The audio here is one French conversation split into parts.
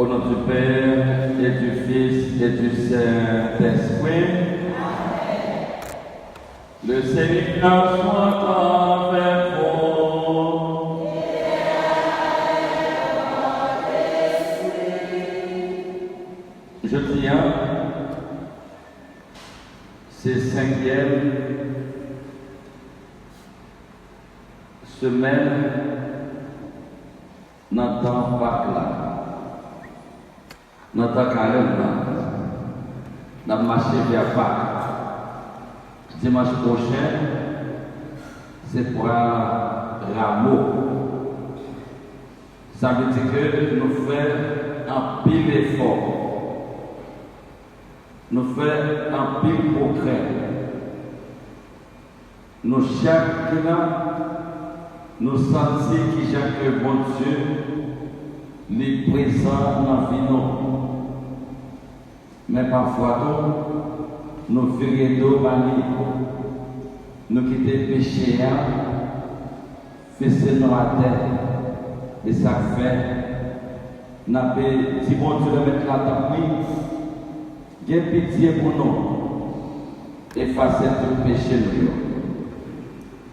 nom du Père, et du Fils, et du Saint-Esprit. Le Seigneur soit avec vous. Je tiens ces 5e semaine dans le temps Pâques là, dans le temps carême là, dans le marché vers Pâques. Dimanche prochain, c'est pour un rameau. Ça veut dire que nous faisons un pile effort. Nous faisons un pile progrès. Nous chacun nous sentons que chaque bon Dieu est présent dans la vie. Mais parfois, nous faisons nous quittons le péché, faisons dans la tête. Et ça fait, si bon Dieu le met la table, il y a pitié pour nous. Effacer tout le péché.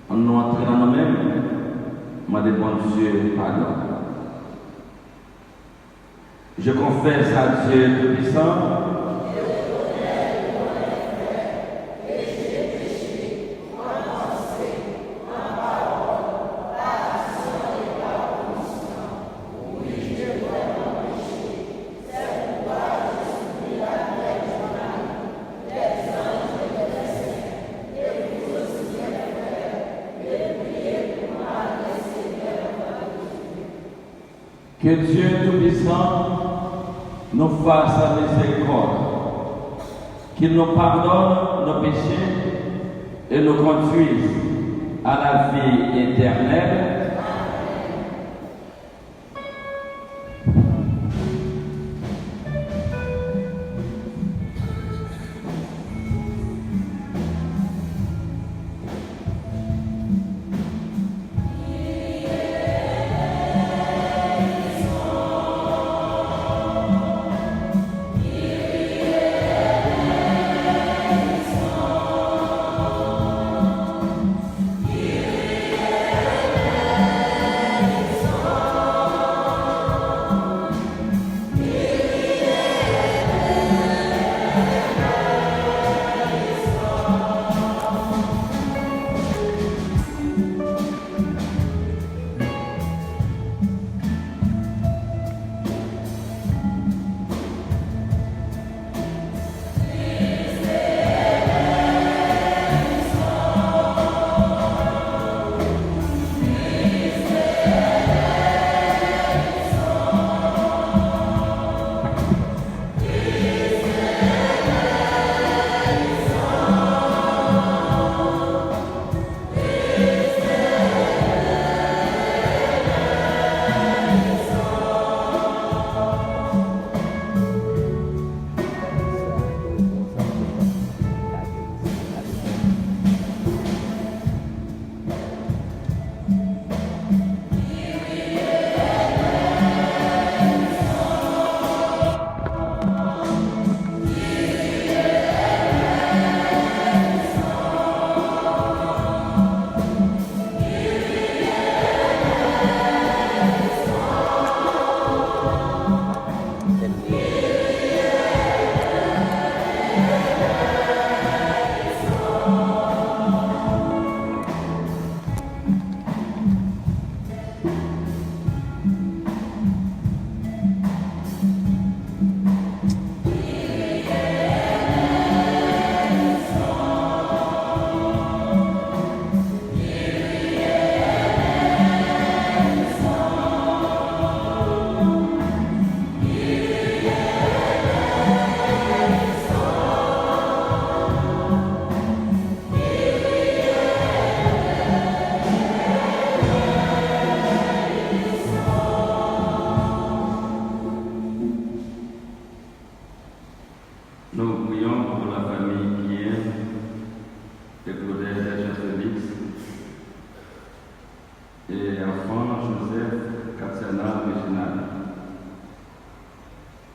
On nous entre dans nous-mêmes. Moi, de bon Dieu, pardon. Je confesse à Dieu Tout-Puissant que Dieu Tout-Puissant nous fasse sa miséricorde, qu'il nous pardonne nos péchés et nous conduise à la vie éternelle.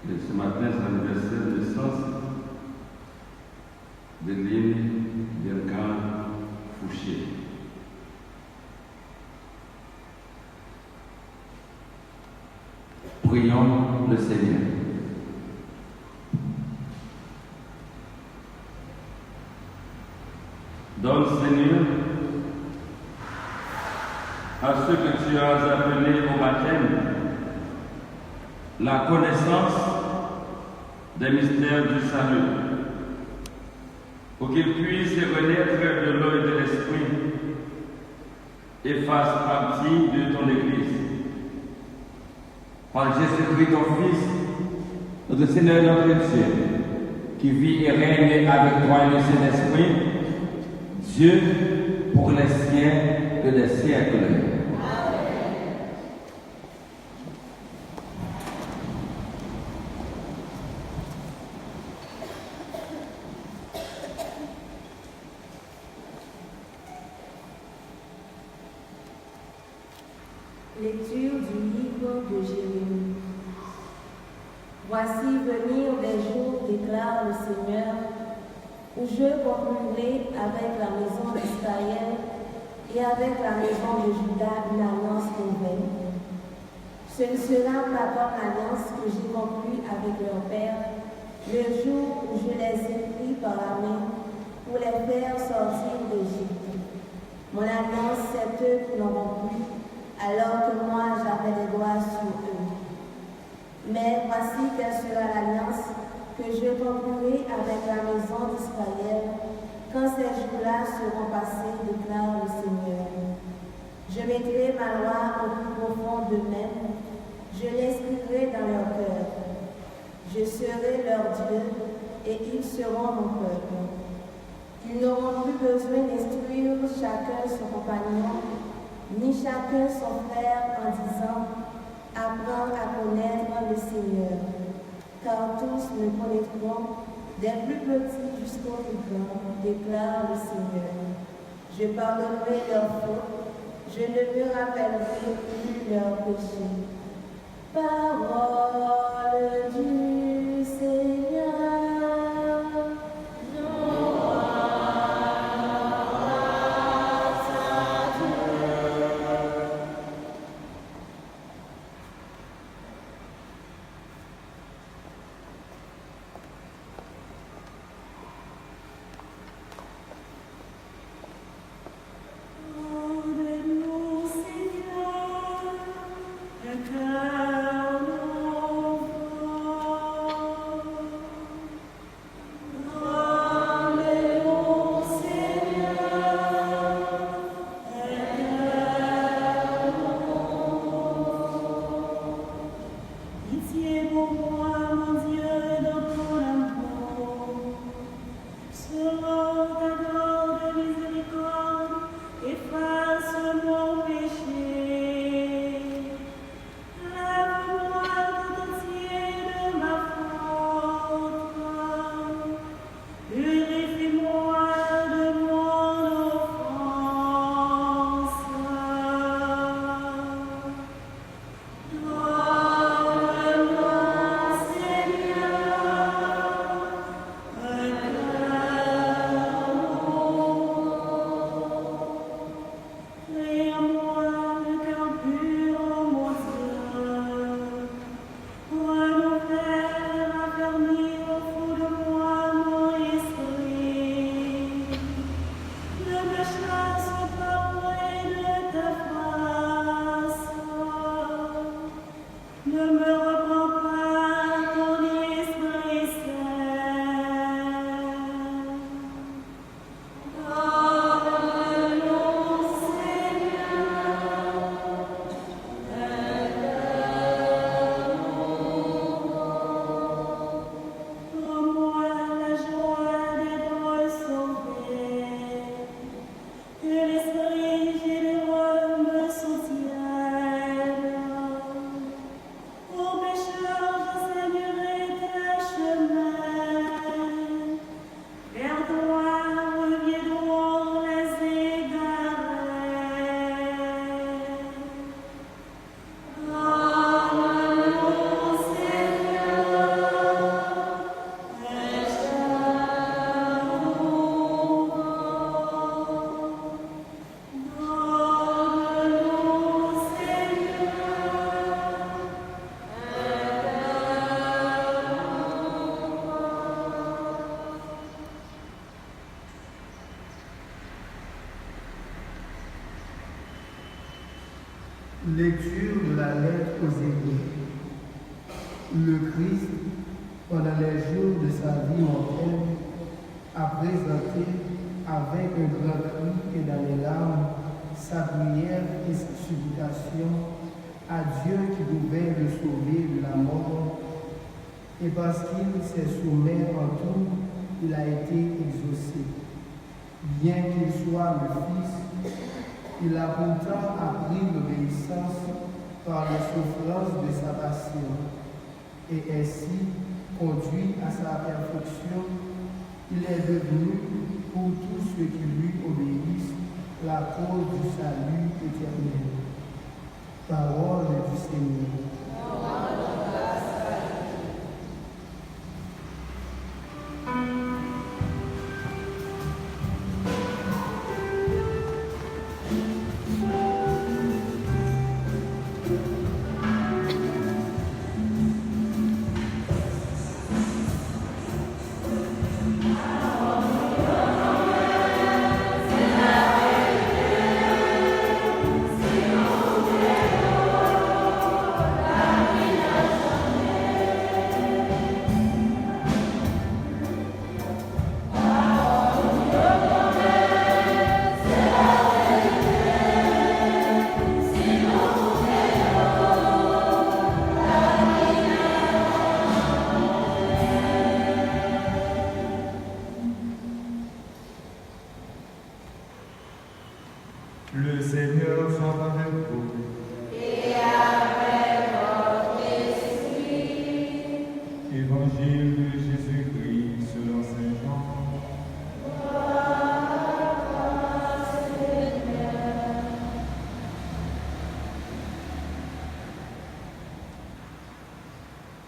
Et ce matin, c'est l'anniversaire de naissance de Lynn Birkan Fouché. Prions le Seigneur. Donne, Seigneur, à ceux que tu as appelés au baptême, la connaissance des mystères du salut, pour qu'ils puissent renaître de l'eau et de l'esprit et fassent partie de ton Église. Par Jésus-Christ, ton Fils, notre Seigneur et notre Dieu, qui vit et règne avec toi et le Saint-Esprit, Dieu pour les siècles des siècles. Lecture du livre de Jérémie. Voici venir des jours, déclare le Seigneur, où je conclurai avec la maison d'Israël et avec la maison de Juda une alliance nouvelle. Ce ne sera pas comme l'alliance que j'ai conclue avec leur père, le jour où je les ai pris par la main pour les faire sortir d'Égypte. Mon alliance, c'est eux qui n'auront plus, alors que moi j'avais les doigts sur eux. Mais voici quelle sera l'alliance que je conclurai avec la maison d'Israël quand ces jours-là seront passés, déclare le Seigneur. Je mettrai ma loi au plus profond d'eux-mêmes, je l'inscrirai dans leur cœur. Je serai leur Dieu et ils seront mon peuple. Ils n'auront plus besoin d'instruire chacun son compagnon, ni chacun son frère en disant « Apprends à connaître le Seigneur », car tous me connaîtront, des plus petits jusqu'aux plus grands, déclare le Seigneur. Je pardonnerai leurs fautes, je ne me rappellerai plus leurs péchés. Parole du Seigneur. Seigneur, un cœur nouveau. Lecture de la lettre aux Hébreux. Le Christ, pendant les jours de sa vie mortelle, a présenté avec un grand cri et dans les larmes sa prière et sa supplication à Dieu qui pouvait le sauver de la mort. Et parce qu'il s'est soumis en tout, il a été exaucé. Bien qu'il soit le Fils, il a pourtant appris l'obéissance par les souffrances de sa passion, et ainsi, conduit à sa perfection, il est devenu, pour tous ceux qui lui obéissent, la cause du salut éternel. Parole du Seigneur. Le Seigneur soit avec vous. Et avec votre esprit. Évangile de Jésus-Christ selon saint Jean.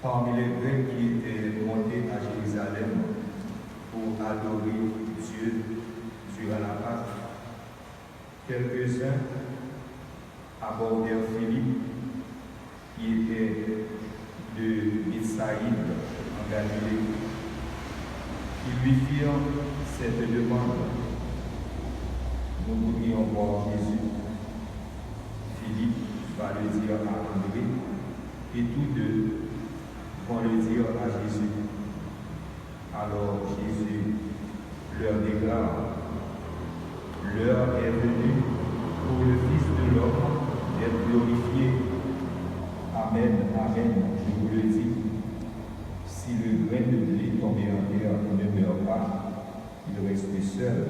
Parmi les Grecs qui étaient montés à Jérusalem pour adorer Dieu durant la Pâque, quelques-uns abordèrent Philippe, qui était de Bethsaïde en Galilée. Ils lui firent cette demande: nous voudrions voir Jésus. Philippe va le dire à André, et tous deux vont le dire à Jésus. Alors Jésus leur déclare: l'heure est venue pour le Fils de l'homme d'être glorifié. Amen, amen, je vous le dis. Si le grain de blé tombé en terre ne meurt pas, il reste seul,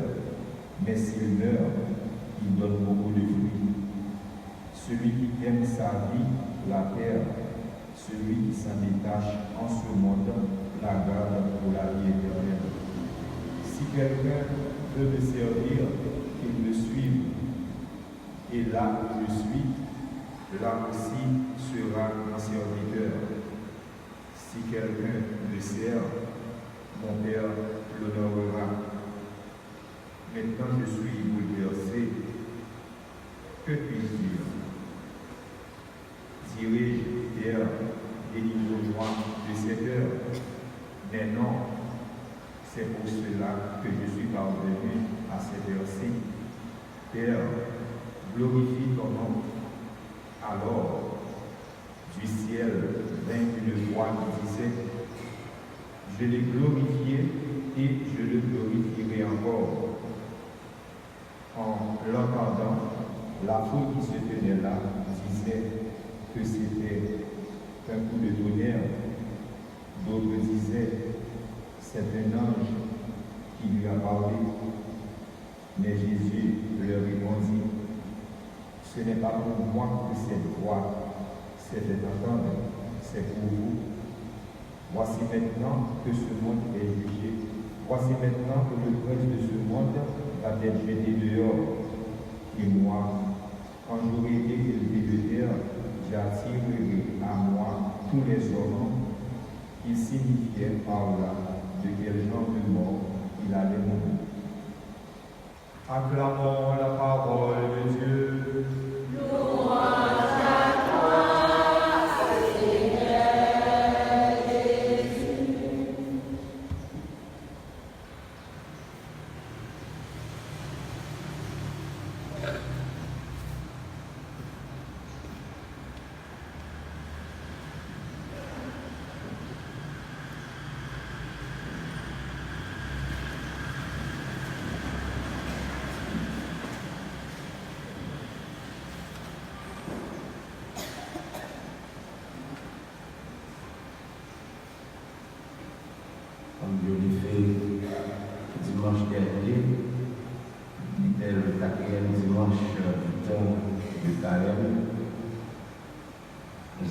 mais s'il meurt, il donne beaucoup de fruits. Celui qui aime sa vie, la terre, celui qui s'en détache en ce monde, la garde pour la vie éternelle. Si quelqu'un veut me servir, qu'il me suive, et là où je suis, là aussi sera mon serviteur. Si quelqu'un me sert, mon Père l'honorera. Maintenant je suis bouleversé. Que puis-je dire? Dirai-je, Père, délivre-moi de cette heure? Mais non, c'est pour cela que je suis parvenu à cette heure-ci. Père, glorifie ton nom. Alors, du ciel vint une voix qui disait: je l'ai glorifié et je le glorifierai encore. En l'entendant, la foule qui se tenait là disait que c'était un coup de tonnerre. D'autres disaient: c'est un ange qui lui a parlé. Mais Jésus leur répondit: ce n'est pas pour moi que cette voix s'est fait entendre, c'est pour vous. Voici maintenant que ce monde est jugé. Voici maintenant que le prince de ce monde va être jeté dehors. Et moi, quand j'aurai été élevé de terre, j'attirerai à moi tous les hommes. Il signifiait par là de quel genre de mort il allait mourir. Acclamons la parole de Dieu. Louange à toi, Seigneur Jésus.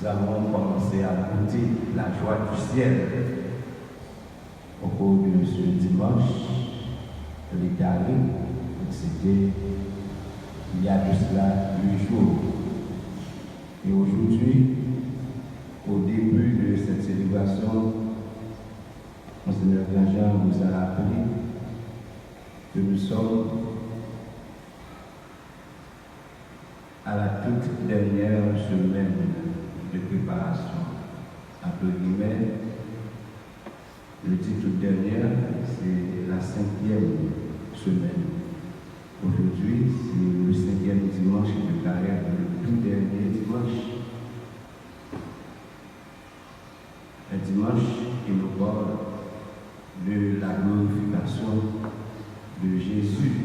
nous avons commencé à goûter la joie du ciel au cours de ce dimanche de l'Italie. C'était il y a de cela 8 jours. Et aujourd'hui, au début de cette célébration, Monseigneur Grandjean nous a rappelé que nous sommes à la toute dernière semaine de préparation. Entre guillemets, le titre dernier, c'est la 5e semaine. Aujourd'hui, c'est le 5e dimanche de carême, le tout dernier dimanche. Un dimanche qui nous parle de la glorification de Jésus.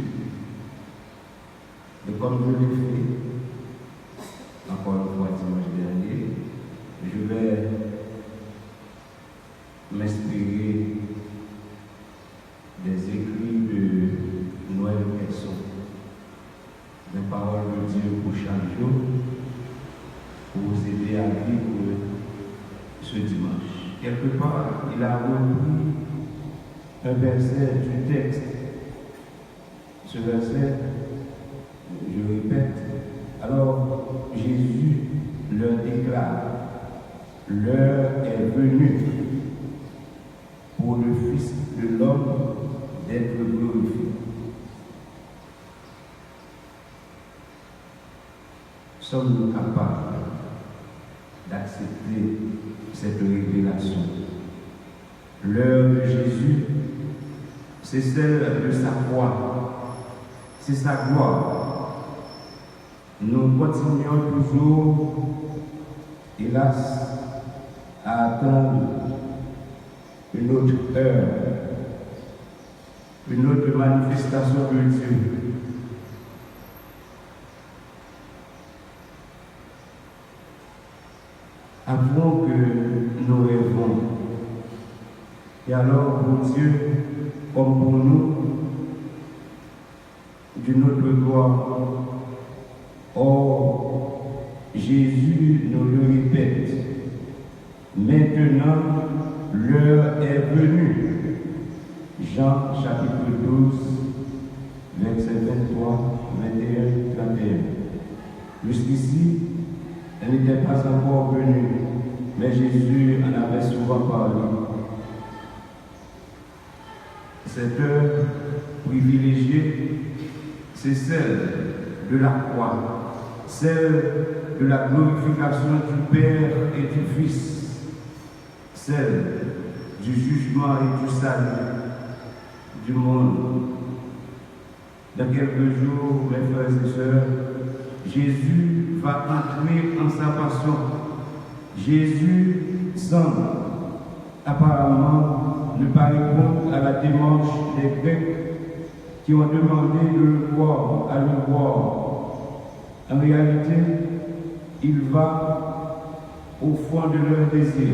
Et comme je l'ai fait, encore une fois dimanche dernier, je vais m'inspirer des écrits de Noël Pesson, des paroles de Dieu pour chaque jour, pour vous aider à vivre ce dimanche. Quelque part, il a repris un verset du texte. Ce verset, je répète, alors Jésus leur déclare, l'heure est venue pour le Fils de l'homme d'être glorifié. Sommes-nous capables d'accepter cette révélation? L'heure de Jésus, c'est celle de sa croix, c'est sa gloire. Nous continuons toujours, hélas, à attendre une autre heure, une autre manifestation de Dieu. Avouons que nous rêvons. Et alors, pour Dieu, comme pour nous, d'une autre gloire. Or, Jésus nous le répète. Maintenant, l'heure est venue. Jean chapitre 12, versets 23, 21, 31. Jusqu'ici, elle n'était pas encore venue, mais Jésus en avait souvent parlé. Cette heure privilégiée, c'est celle de la croix, celle de la glorification du Père et du Fils, celle du jugement et du salut du monde. Dans quelques jours, mes frères et sœurs, Jésus va entrer en sa passion. Jésus semble apparemment ne pas répondre à la démarche des Grecs qui ont demandé de le voir, à le voir. En réalité, il va au fond de leur désir.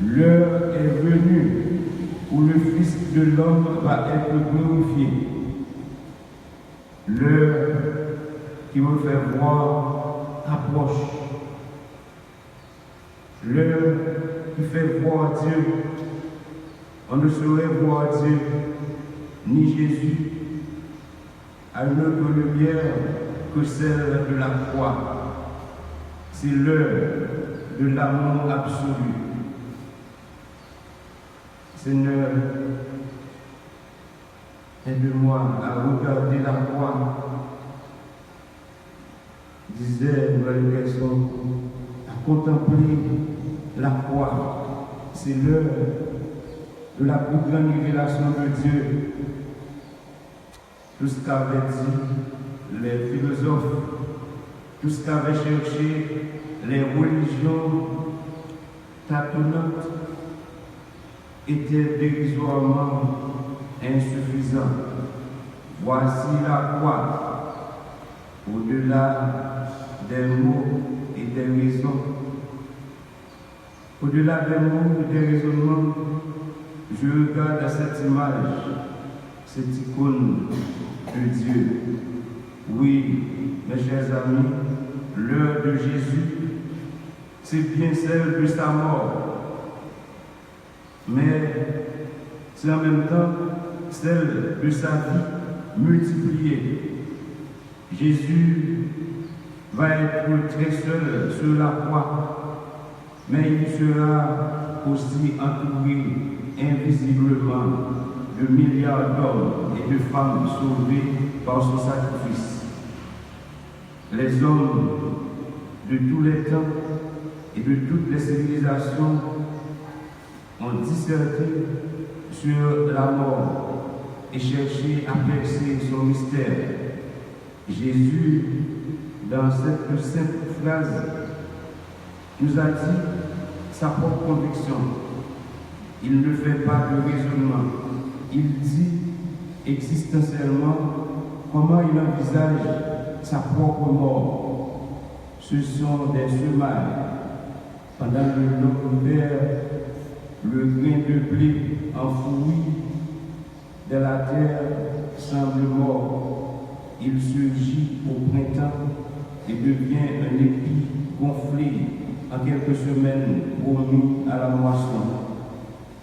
L'heure est venue où le Fils de l'homme va être glorifié. L'heure qui me fait voir approche. L'heure qui fait voir Dieu. On ne saurait voir Dieu ni Jésus à une autre lumière que celle de la croix. C'est l'heure de l'amour absolu. Seigneur, aide-moi à regarder la croix, disait Noël Pesson, à contempler la croix. C'est l'heure de la plus grande révélation de Dieu. Tout ce qu'avaient dit les philosophes, tout ce qu'avaient cherché les religions tâtonnantes était dérisoirement insuffisant. Voici la croix, au-delà des mots et des raisons. Au-delà des mots et des raisonnements, je regarde à cette image, cette icône de Dieu. Oui, mes chers amis, l'heure de Jésus, c'est bien celle de sa mort, mais c'est en même temps celle de sa vie multipliée. Jésus va être très seul sur la croix, mais il sera aussi entouré invisiblement de milliards d'hommes et de femmes sauvés par son sacrifice. Les hommes de tous les temps et de toutes les civilisations ont disserté sur la mort et cherché à percer son mystère. Jésus, dans cette simple phrase, nous a dit sa propre conviction. Il ne fait pas de raisonnement. Il dit existentiellement comment il envisage sa propre mort. Ce sont des semailles. Pendant le long hiver, le grain de blé enfoui de la terre semble mort. Il surgit au printemps et devient un épi gonflé en quelques semaines promis à la moisson.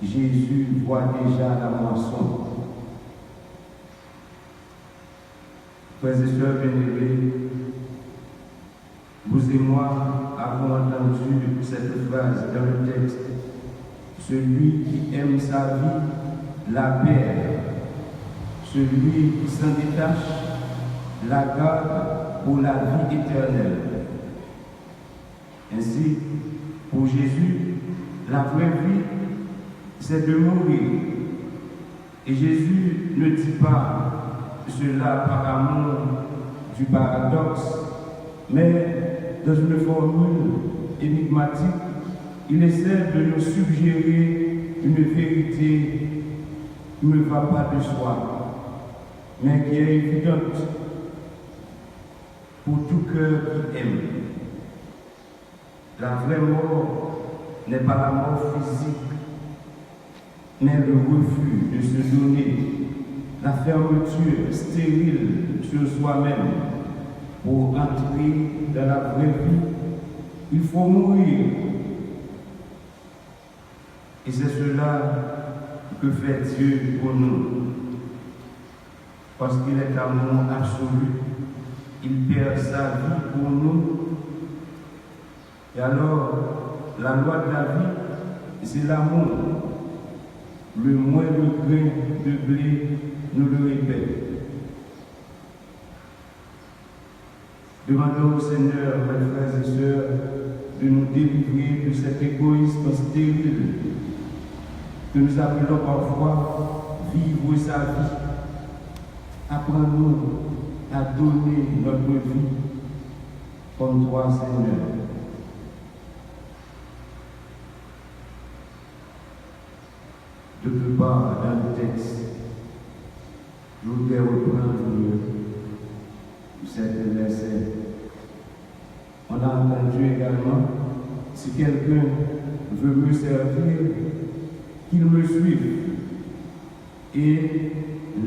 Jésus voit déjà la moisson. Frères et sœurs bien-aimés, vous et moi avons entendu cette phrase dans le texte. Celui qui aime sa vie la perd. Celui qui s'en détache la garde pour la vie éternelle. Ainsi, pour Jésus, la vraie vie, c'est de mourir. Et Jésus ne dit pas cela par amour du paradoxe, mais dans une formule énigmatique, il essaie de nous suggérer une vérité qui ne va pas de soi, mais qui est évidente pour tout cœur qui aime. La vraie mort n'est pas la mort physique, mais le refus de se donner, la fermeture stérile sur soi-même. Pour entrer dans la vraie vie, il faut mourir. Et c'est cela que fait Dieu pour nous. Parce qu'il est amour absolu, il perd sa vie pour nous. Et alors, la loi de la vie, c'est l'amour. Le moindre grain de blé nous le répète. Demandons au Seigneur, mes frères et sœurs, de nous délivrer de cet égoïsme stérile que nous appelons parfois vivre sa vie. Apprends-nous à donner notre vie comme toi, Seigneur. De plus bas dans le texte, je voudrais reprendre cette verset. On a entendu également, si quelqu'un veut me servir, qu'il me suive. Et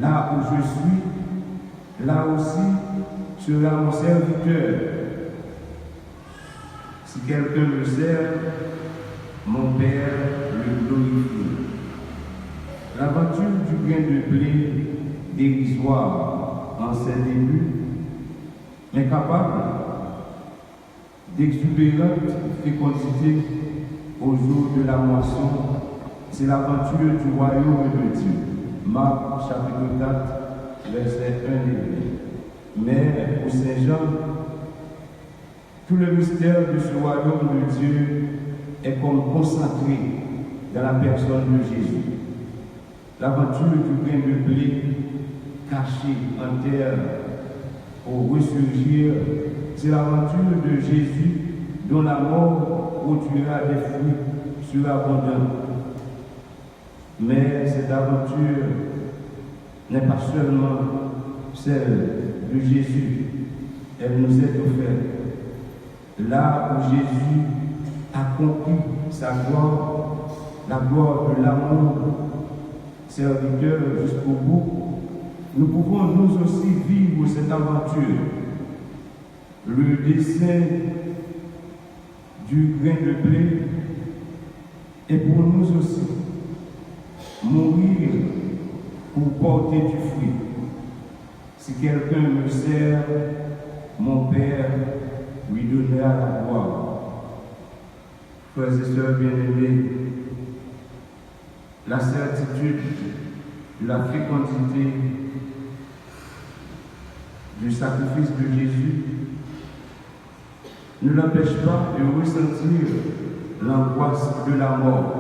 là où je suis, là aussi sera mon serviteur. Si quelqu'un me sert, mon Père le glorifie. L'aventure du grain de blé dérisoire en ses débuts, mais capable d'exubérante fécondité au jour de la moisson, c'est l'aventure du royaume de Dieu. Marc chapitre 4, verset 1 et 2. Mais pour Saint Jean, tout le mystère de ce royaume de Dieu est comme concentré dans la personne de Jésus. L'aventure du grain de blé caché en terre au ressurgir, c'est l'aventure de Jésus dont la mort produira des fruits surabondants. Mais cette aventure n'est pas seulement celle de Jésus, elle nous est offerte. Là où Jésus a conquis sa gloire, la gloire de l'amour serviteur jusqu'au bout, nous pouvons nous aussi vivre cette aventure. Le dessein du grain de blé et pour nous aussi mourir pour porter du fruit. Si quelqu'un me sert, mon Père lui donnera la gloire. Frères et sœurs bien-aimés, la certitude de la fécondité du sacrifice de Jésus ne l'empêche pas de ressentir l'angoisse de la mort,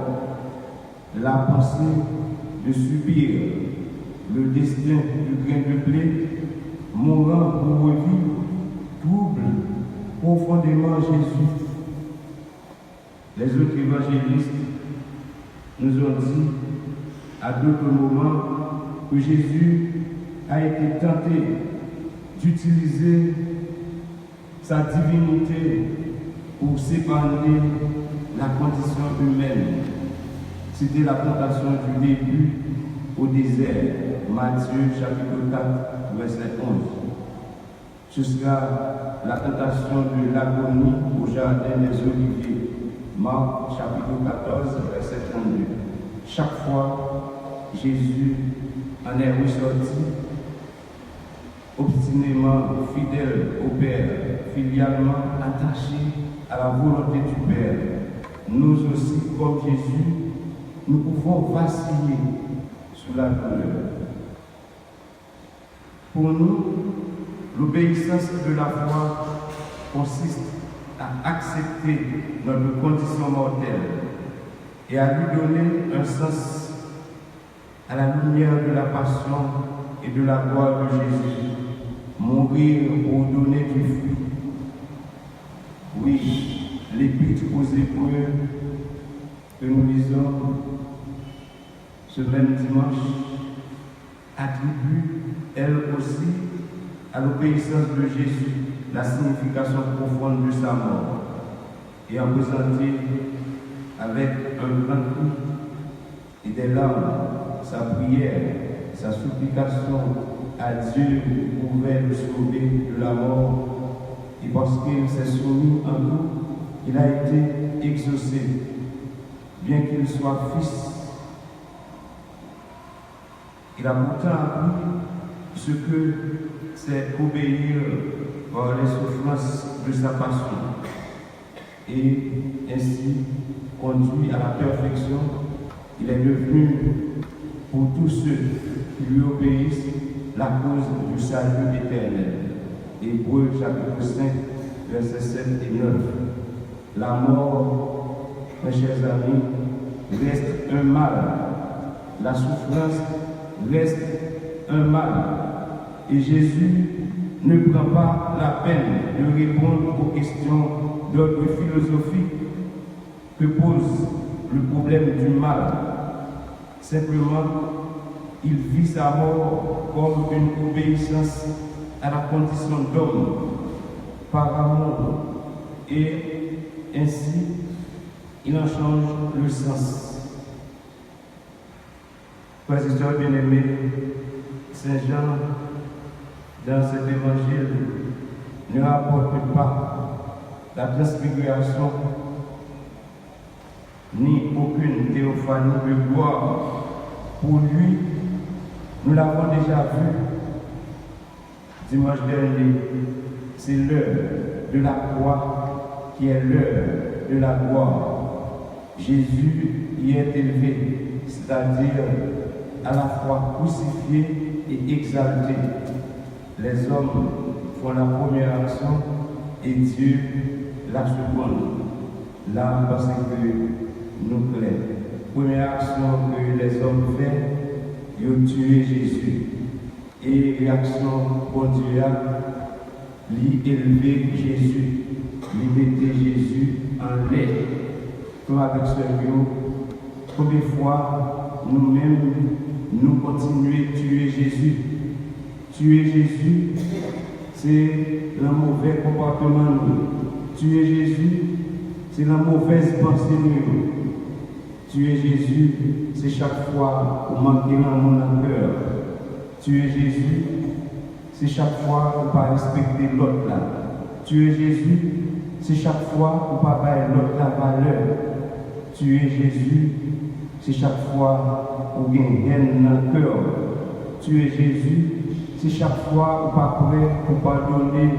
la pensée de subir le destin du grain de blé, mourant pour revivre, trouble profondément Jésus. Les autres évangélistes nous ont dit à d'autres moments que Jésus a été tenté d'utiliser sa divinité pour s'épargner la condition humaine. C'était la tentation du début au désert, Matthieu chapitre 4, verset 11. Ce sera la tentation de l'agonie au jardin des Oliviers, Marc chapitre 14, verset 32. Chaque fois, Jésus en est ressorti obstinément fidèle au Père, filialement attaché à la volonté du Père. Nous aussi, comme Jésus, nous pouvons vaciller sous la douleur. Pour nous, l'obéissance de la foi consiste à accepter notre condition mortelle et à lui donner un sens à la lumière de la passion et de la gloire de Jésus. Mourir pour donner du fruit. Oui, l'épître aux Hébreux que nous lisons ce même dimanche attribue, elle aussi, à l'obéissance de Jésus, la signification profonde de sa mort et en présenter avec un grand cri et des larmes sa prière, sa supplication à Dieu pouvait le sauver de la mort, et parce qu'il s'est soumis en nous, il a été exaucé, bien qu'il soit fils. Il a pourtant appris ce que c'est obéir par les souffrances de sa passion, et ainsi conduit à la perfection. Il est devenu pour tous ceux qui lui obéissent la cause du salut éternel. Hébreux chapitre 5, versets 7 et 9. La mort, mes chers amis, reste un mal. La souffrance reste un mal. Et Jésus ne prend pas la peine de répondre aux questions d'ordre philosophique que pose le problème du mal. Simplement, il vit sa mort comme une obéissance à la condition d'homme, par amour, et ainsi, il en change le sens. Frères et sœurs bien-aimés, Saint Jean, dans cet évangile, ne rapporte pas la transfiguration ni aucune théophanie de gloire. Pour lui, nous l'avons déjà vu dimanche dernier, c'est l'heure de la croix qui est l'heure de la gloire. Jésus y est élevé, c'est-à-dire à la fois crucifié et exalté. Les hommes font la première action et Dieu la seconde. Là, parce que nous plaît. Première action que les hommes font, ils ont tué Jésus. Et réaction pour Dieu, lui élever Jésus, lui mettre Jésus en l'air. Comme avec ce bio, combien de fois nous-mêmes nous continuons à tuer Jésus. Tuer Jésus, c'est le mauvais comportement. Tuer Jésus, c'est la mauvaise pensée. Tuer Jésus, c'est chaque fois qu'on manque l'amour dans le cœur. Tuer Jésus, c'est chaque fois qu'on ne pas respecter l'autre là. Tuer Jésus, c'est chaque fois où papa est l'autre la valeur. Tu es Jésus, c'est chaque fois où il y a une haine dans le cœur. Tu es Jésus, c'est chaque fois où pas prêt pour pardonner,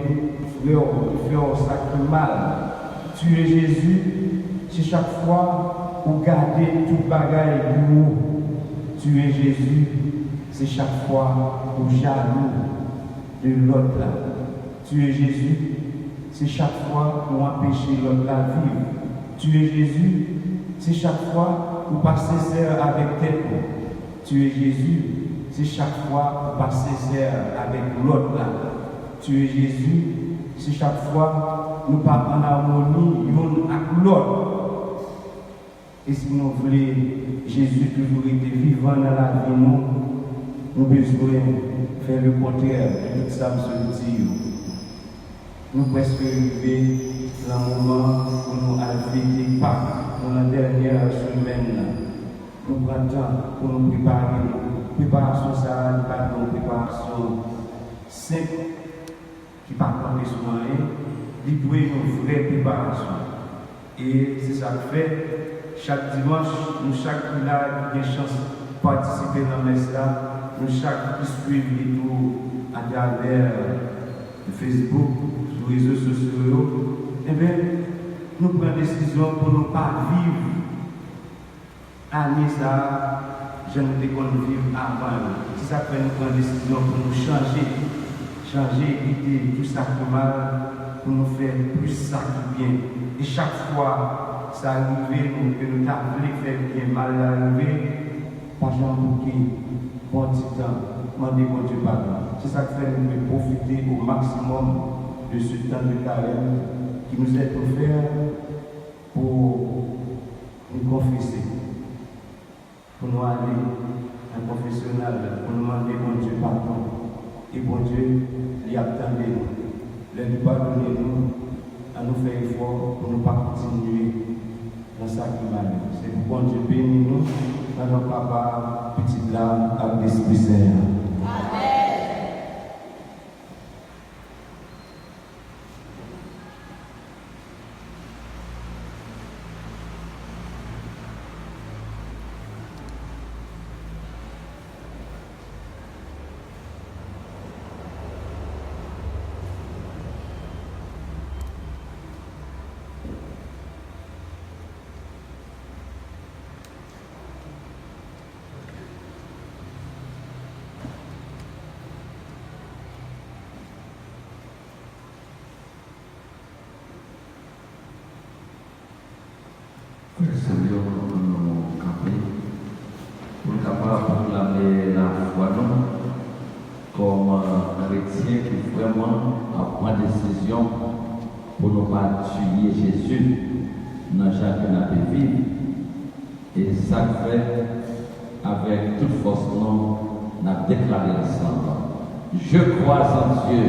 faire ça qui mal. Tu es Jésus, c'est chaque fois où garder tout bagaille pour nous. Tu es Jésus, c'est chaque fois où jaloux de l'autre là. Tu es Jésus, c'est chaque fois où empêcher l'autre la vivre. Tu es Jésus, c'est chaque fois où pas sincère avec tes. Tu es Jésus, c'est chaque fois où pas sincère avec l'autre là. Tu es Jésus, c'est chaque fois où pas en harmonie l'un avec l'autre. Et si nous voulons Jésus toujours été vivant dans la vie, nous besoin faire le contraire de tout ça, se dire. Nous presque arriver dans le moment où nous avons vécu dans la dernière semaine. Nous prenons temps pour nous préparer. Préparation, ça n'est pas une préparation simple qui ne va pas prendre soin. Il doit une vraie préparation. Et c'est ça que fait. Chaque dimanche, nous chaque village qui a chance de participer dans le messe là, nous chaque qui suivent les tours à travers Facebook, sur les réseaux sociaux, eh bien, nous prenons décision pour ne pas vivre l'année ça, je ne sais qu'on vivre avant. C'est ça que nous prenons décision pour nous changer, quitter tout ça qui est mal, pour nous faire plus ça qui est bien. Et chaque fois, ça arrive que nous avons fait bien mal arrivé, pas j'en bouquet, bon petit temps, demander bon Dieu pardon. C'est ça qui fait que nous profiter au maximum de ce temps de carême qui nous est offert pour nous confesser, pour nous aller à un confessionnal, pour nous demander bon Dieu pardon. Et bon Dieu, il attend nous. Il nous pardonner nous, à nous faire effort pour ne pas continuer dans ça qui m'a dit. C'est pour bon Dieu bénir nous, dans nos papa, petite larme, avec l'Esprit Saint. Amen. Seigneur, nous camper pour capable proclamer la foi comme chrétien qui vraiment prend décision pour ne pas tuer Jésus dans chacun de vie. Et ça fait avec toute force, nous avons déclaré ensemble. Je crois en Dieu.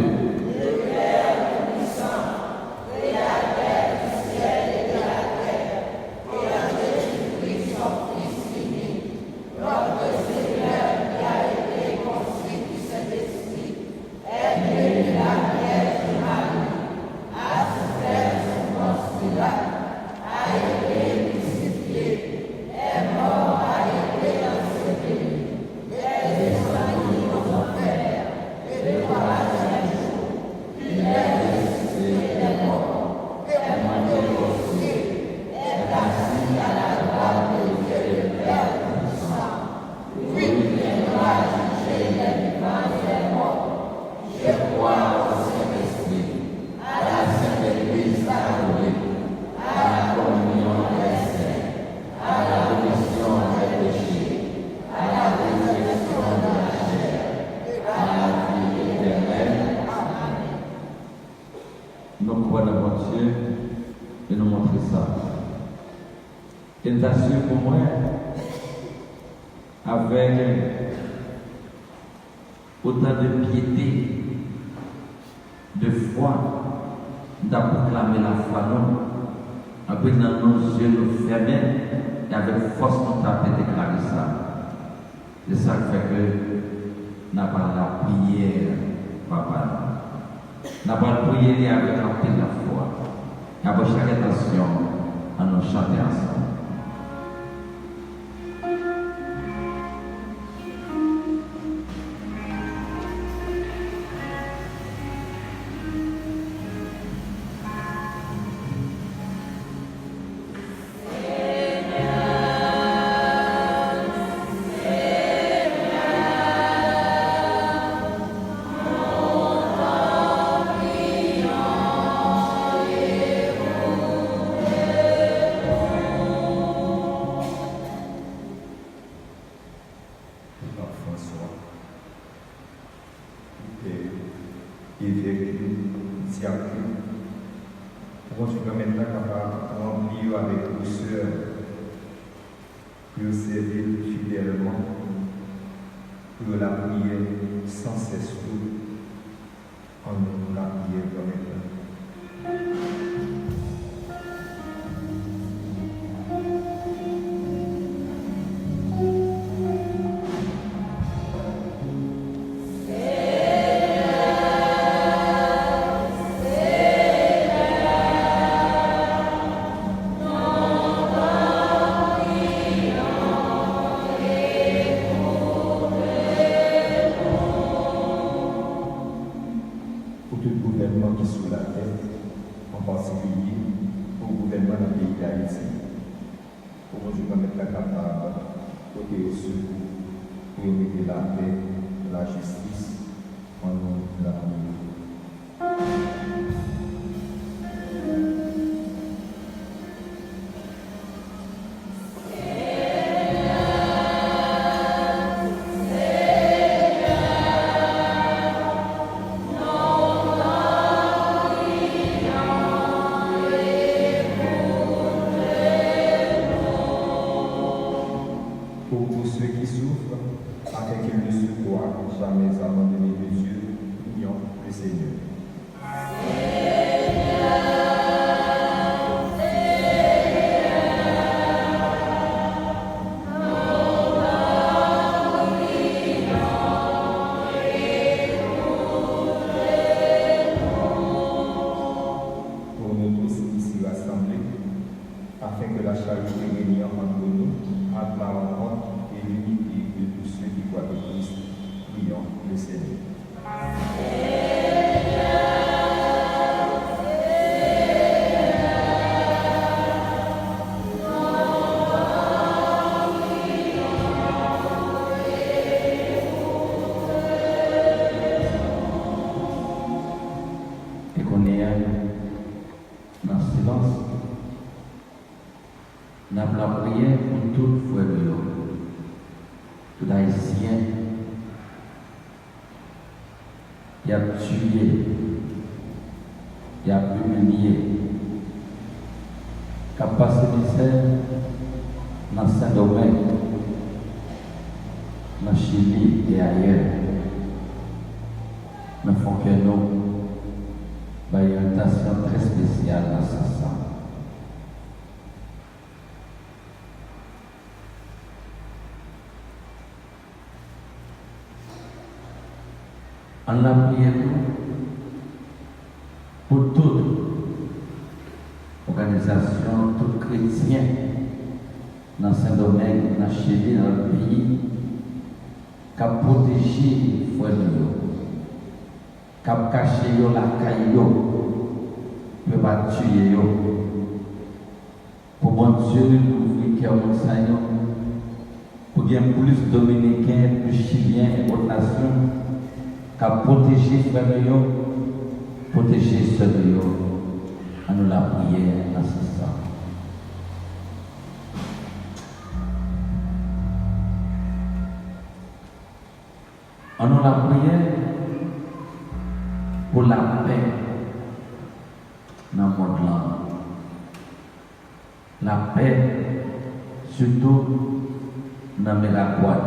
Assure pour moi avec autant de piété, de foi, d'approclamer la foi, non. Après, dans nos yeux, nous fermer et avec force, nous avons déclaré ça. C'est ça qui fait que nous avons la prière, papa. Nous avons prié avec un peu de foi. Après chaque intention, à nous chanter ensemble. On a prié pour toute organisation, tout chrétien dans Saint-Domingue, dans Chili, dans le pays, qui a protégé les frères, qui a caché la caille, qui ne peut pas tuer. Pour mon Dieu, nous ouvrir cœur pour qu'il y ait plus de Dominicains, plus Chiliens et d'autres nations, qui a protégé les frères, protéger les sœurs, à nous la prière dans ce sens. On nous la prière pour la paix dans le monde là. La paix, surtout dans Mélagouane.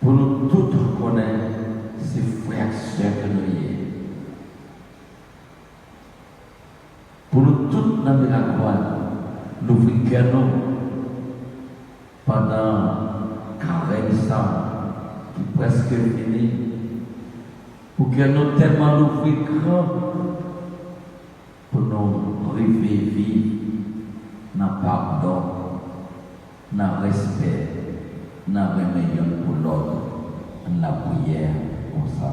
Pour nous tous connaître ces frères et sœurs que nous sommes. Pour nous tous dans Mélagouane, nous vivons pendant 40 ans qui presque fini, Pour que nous tellement l'ouvrir grand pour nous arriver vivre dans le pardon, dans le respect, dans le remédium pour l'autre, dans la prière pour ça.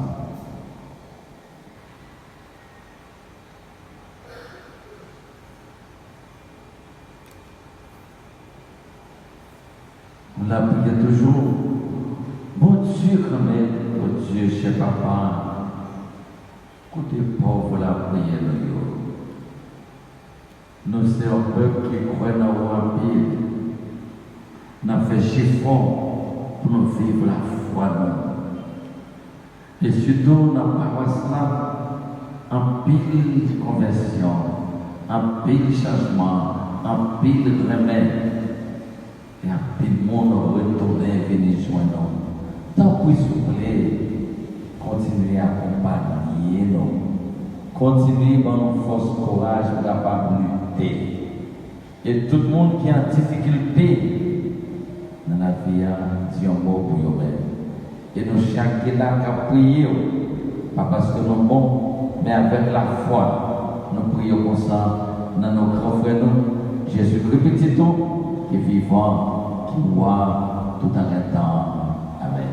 On l'a prié toujours. Bon Dieu, quand même, bon Dieu, cher papa, côté pauvre, la prière, nous sommes un peuple qui croit dans le pile. Nous avons fait chiffon pour nous vivre la foi. Et surtout, dans la paroisse là, en pile conversion, en pile changement, en pile remède. Et à tout le monde retourner et venir joindre nous. Tant que vous voulez, continuez à accompagner nous. Continuez dans nos forces, courage pour capable lutter. Et tout le monde qui est en difficulté dans la vie, dit un mot pour eux-mêmes. Et nous chacun là qui prions, pas parce que nous sommes bons, mais avec la foi, nous prions comme ça dans nos grands frères, nous. Jésus-Christ petit tout, qui est vivant, qui voit tout en étant. Amen.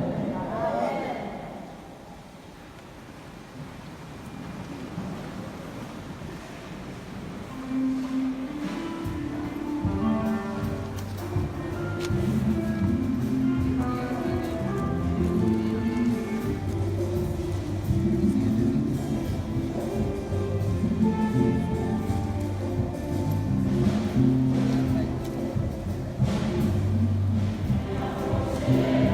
Amen.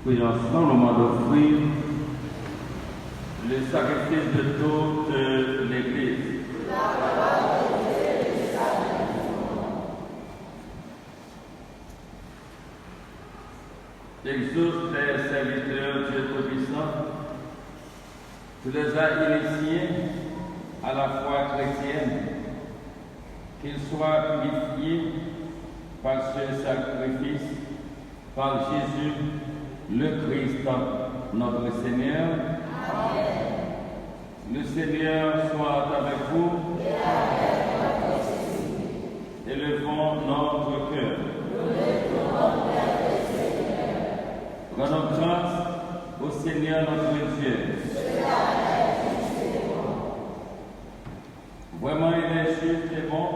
prions ensemble au moment d'offrir le sacrifice de toute l'Église. Exauce les serviteurs Dieu Tout-Puissant, tu les as initiés à la foi chrétienne, qu'ils soient purifiés par ce sacrifice, par Jésus, le Christ, notre Seigneur. Amen. Le Seigneur soit avec vous. Et avec votre esprit. Élevons notre cœur. Nous l'élevons vers le Seigneur. Rendons grâce au Seigneur notre Dieu. Cela est juste et bon. Vraiment, il est juste et bon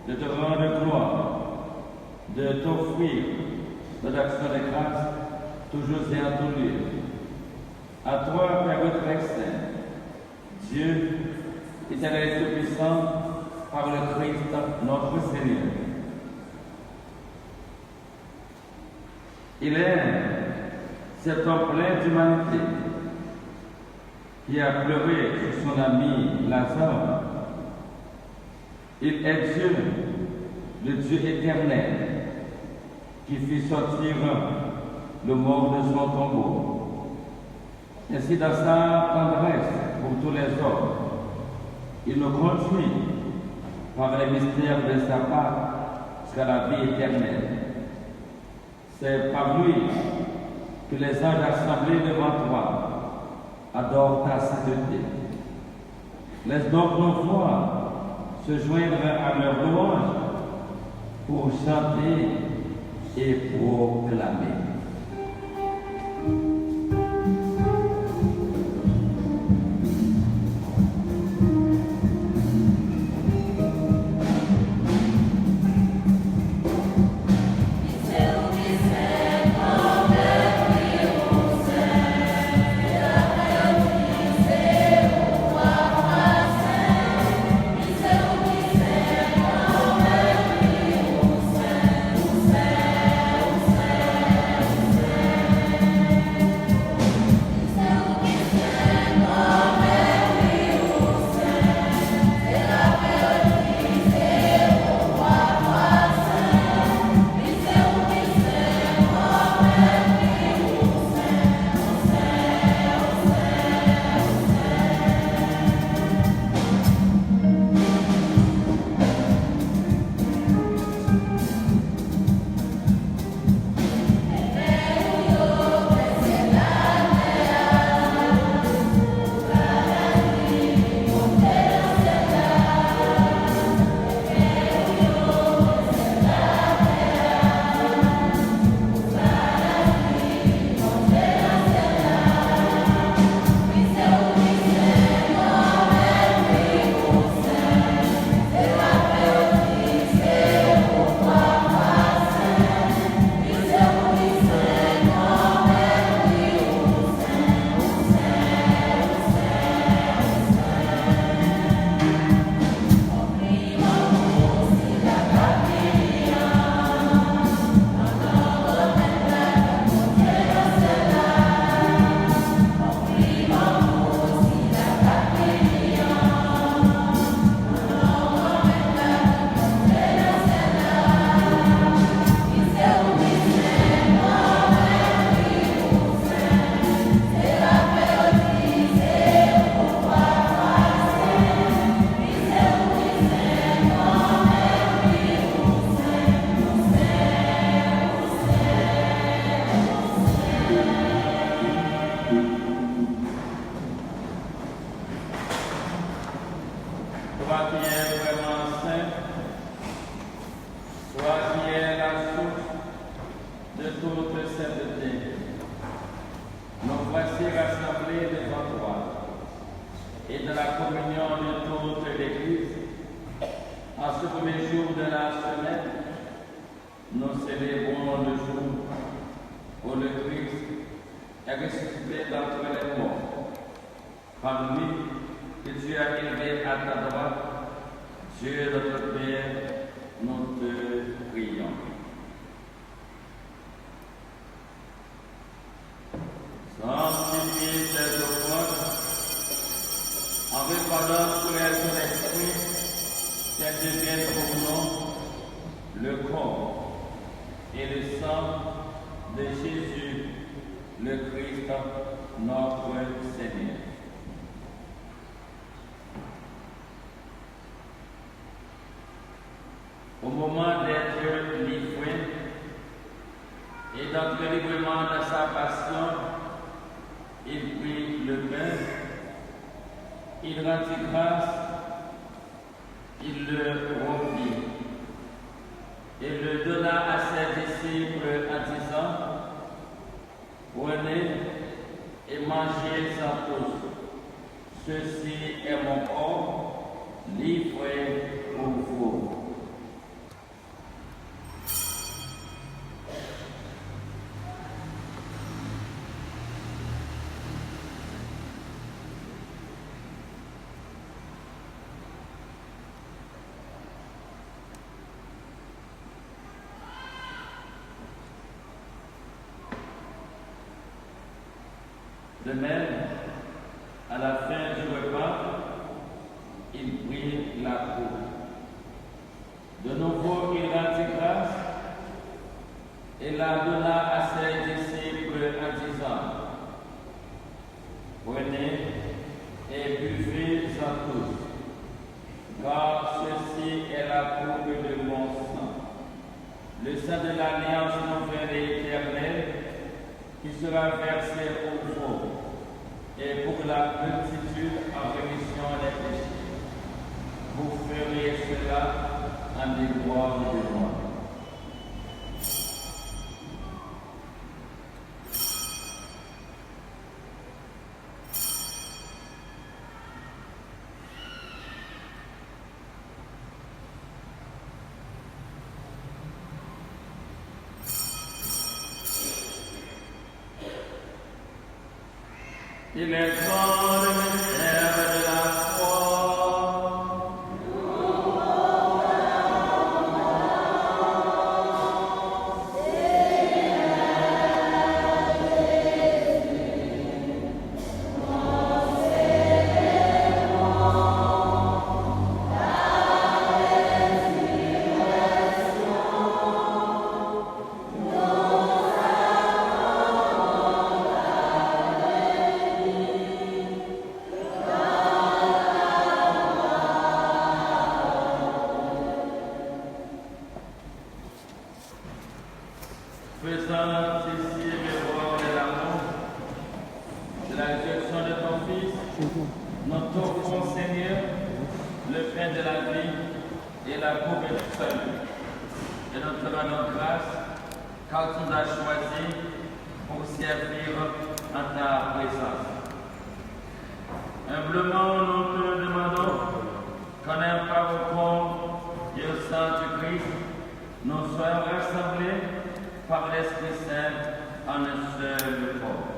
de te rendre gloire, de t'offrir notre action de grâce, toujours et en tout lieu. À toi, Père très saint, Dieu, éternel et tout-puissant, par le Christ, notre Seigneur. Il est cet homme plein d'humanité qui a pleuré sur son ami Lazare. Il est Dieu, le Dieu éternel, qui fit sortir le mort de son tombeau. Ainsi, dans sa tendresse pour tous les hommes, il nous conduit par les mystères de sa part jusqu'à la vie éternelle. C'est par lui que les anges assemblés devant toi adorent ta sainteté. Laisse donc nos voix se joindre à leur louange pour chanter et proclamer. le corps et le sang de Jésus, le Christ, notre Seigneur. Au moment d'être livré et d'entrer librement dans sa passion, il prit le pain, il rendit grâce, il le rompit et le donna à ses disciples en disant: Prenez et mangez-en tous. Ceci est mon corps livré pour vous. De même, à la fin du repas, il prit la coupe. De nouveau, il rendit grâce et la donna à ses disciples en disant: Prenez et buvez-en tous, car ceci est la coupe de mon sang, le sang de l'alliance nouvelle et éternelle, qui sera versé pour vous et pour la multitude en rémission des péchés. Vous ferez cela en mémoire de moi. Il est grand le mystère de la foi. Faisant ceci mémoire de l'amour, de la résurrection de ton Fils, nous t'offrons, Seigneur, le pain de la vie et la coupe du salut. Et nous te rendons grâce, car tu nous as choisis pour servir en ta présence. Humblement, nous te demandons qu'en un par au corps et au sang du Christ, nous soyons rassemblés par l'Esprit Saint en un seul corps.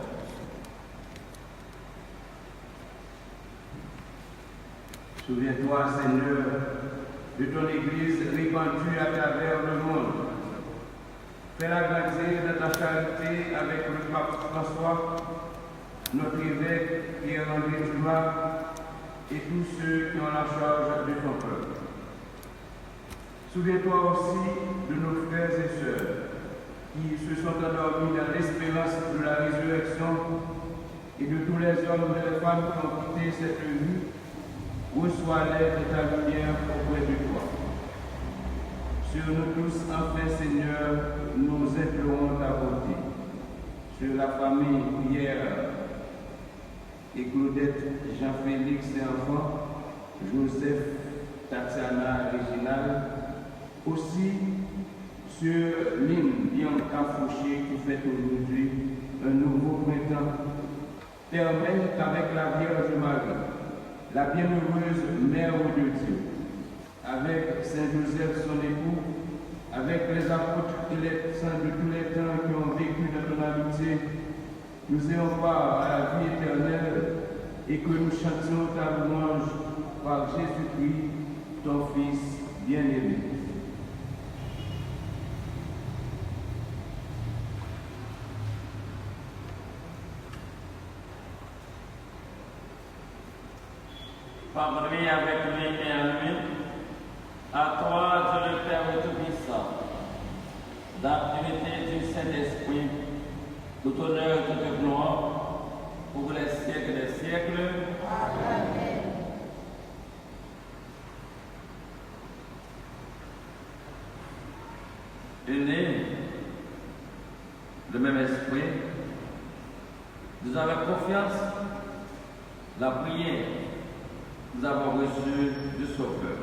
Souviens-toi, Seigneur, de ton Église répandue à travers le monde. Fais-la grandir dans ta charité avec le pape François, notre évêque Pierre-André Dumas et tous ceux qui ont la charge de ton peuple. Souviens-toi aussi de nos frères et sœurs qui se sont endormis dans l'espérance de la résurrection et de tous les hommes et les femmes qui ont quitté cette vie. Reçois l'aide de ta lumière auprès de toi. Sur nous tous, enfin, Seigneur, nous implorons ta bonté. Sur la famille Pierre et Claudette, Jean-Félix et enfants, Joseph, Tatiana, Réginal, aussi sur Lynn, Bianca Fouché, qui fait aujourd'hui un nouveau printemps. Permets qu'avec la Vierge Marie, la bienheureuse Mère de Dieu, avec Saint Joseph son époux, avec les apôtres et les saints de tous les temps qui ont vécu dans ton amitié, nous ayons part à la vie éternelle et que nous chantions ta louange par Jésus-Christ, ton Fils bien-aimé. Par lui, avec lui et en lui, à toi, Dieu le Père Tout-Puissant, dans l'unité du Saint-Esprit, tout honneur et toute gloire, pour les siècles des siècles. Amen. Unis, le même esprit, nous avons confiance, la prière, nous avons reçu du Sauveur.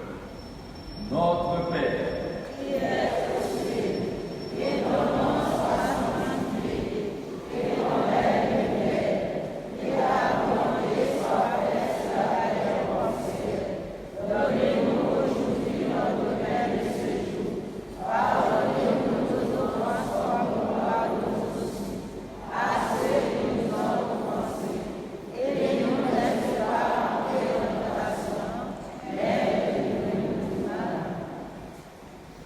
Notre Père, Qui est aux cieux, et ton nom soit sanctifié, et ton règne vienne, et ta volonté soit faite sur la terre comme au ciel. Donnez-nous aujourd'hui notre pain de ce jour. Pardonnez-nous nos offenses comme nous pardonnons aussi à ceux qui nous ont offensés. Et ne nous laisse pas entrer en tentation, mais délivre-nous du mal.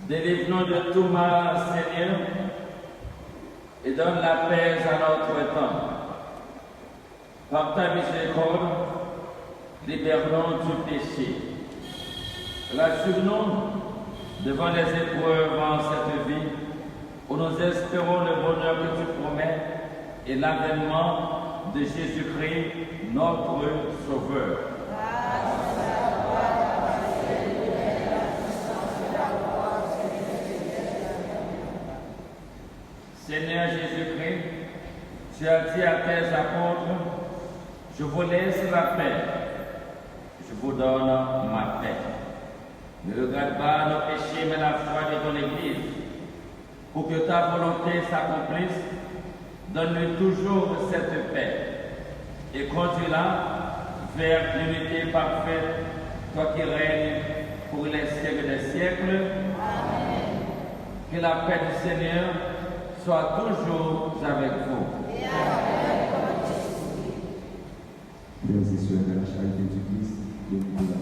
délivre-nous de tout mal, Seigneur, et donne la paix à notre temps. Par ta miséricorde, libère-nous du péché. Rassure-nous devant les épreuves en cette vie, où nous espérons le bonheur que tu promets et l'avènement de Jésus-Christ, notre Sauveur. Seigneur Jésus-Christ, tu as dit à tes apôtres, je vous laisse la paix, je vous donne ma paix. Ne regarde pas nos péchés, mais la foi de ton Église. Pour que ta volonté s'accomplisse, donne-lui toujours cette paix et conduis-la vers l'unité parfaite, toi qui règnes pour les siècles des siècles. Amen. Que la paix du Seigneur soit toujours avec vous. Et avec votre esprit. Frères et sœurs de la charité du Christ, levez-vous là.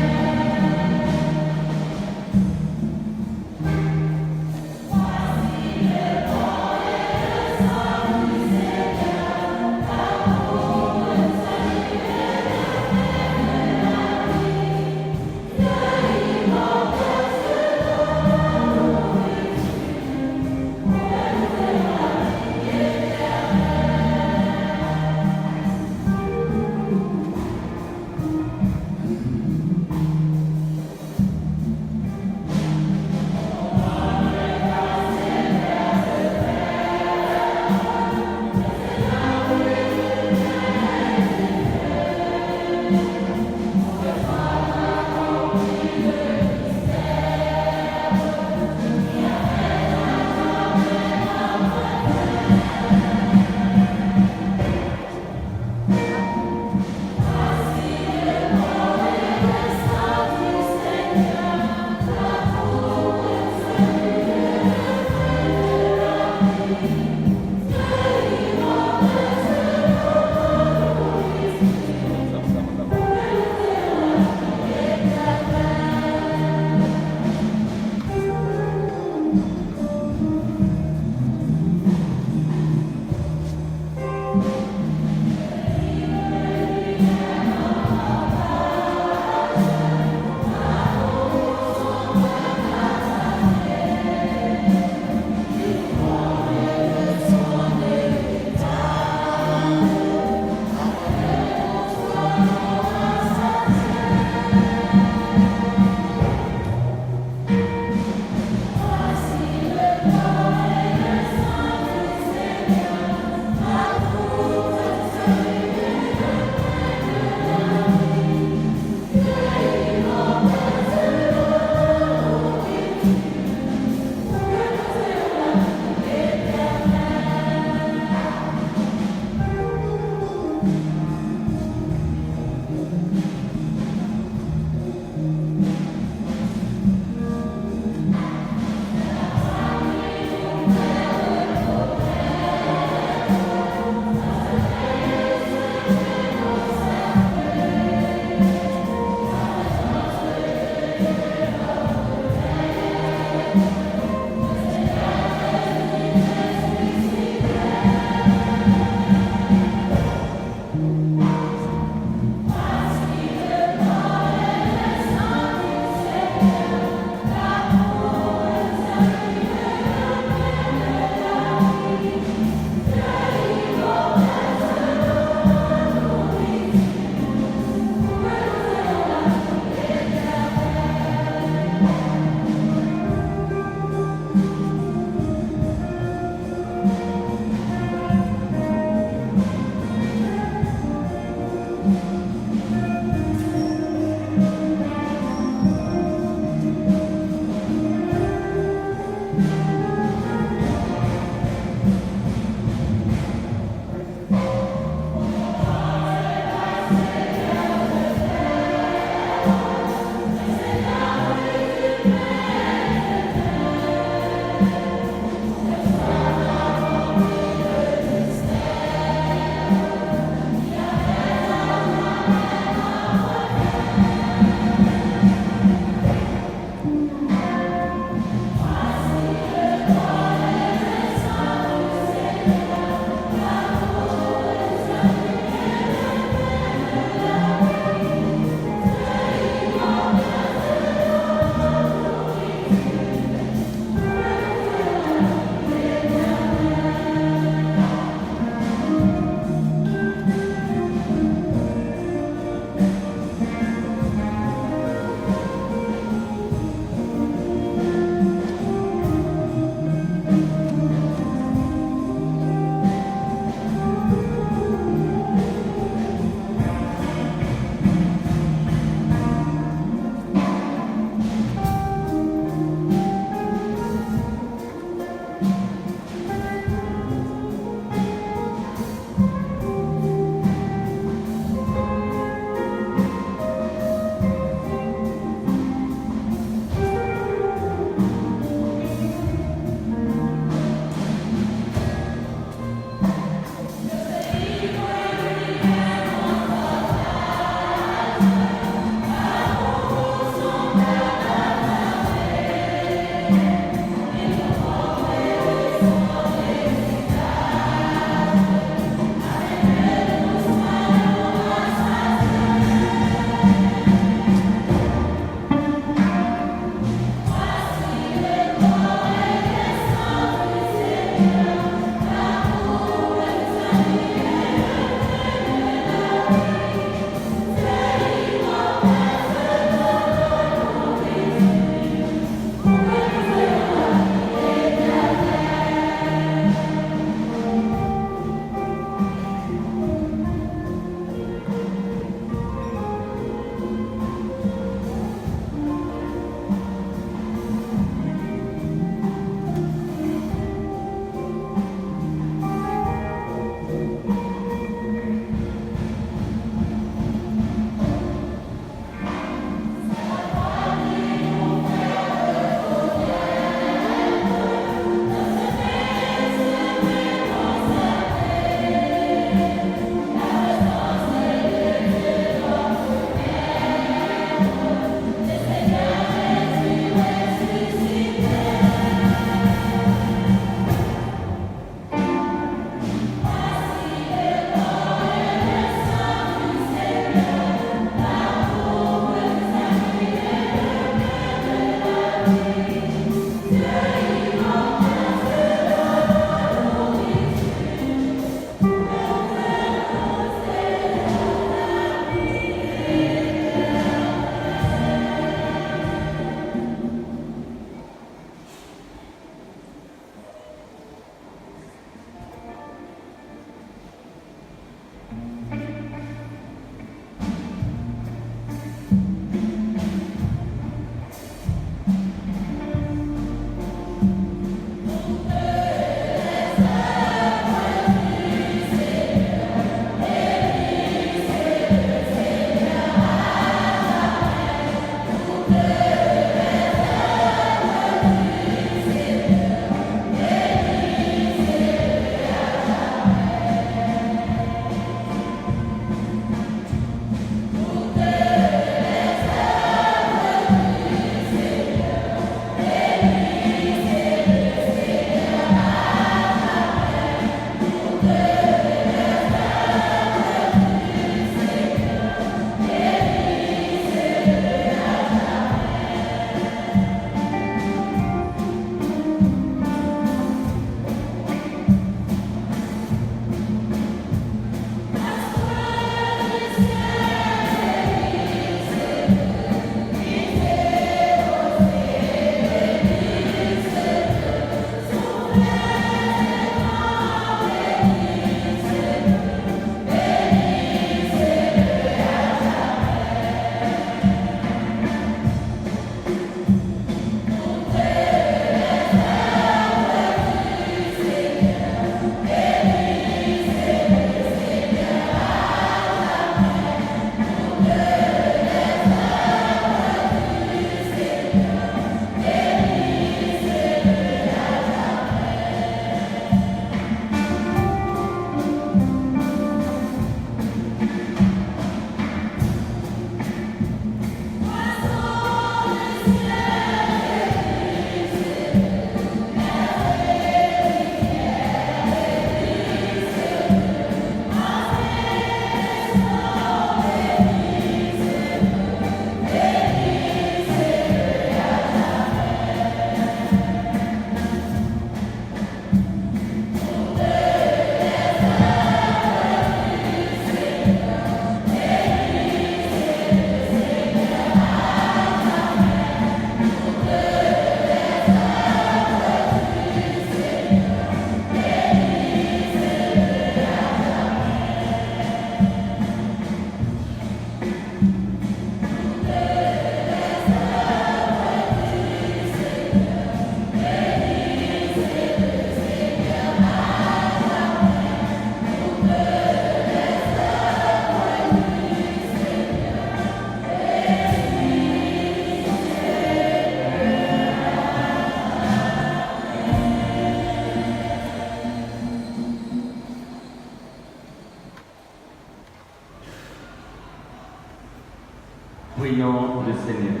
Prions le Seigneur.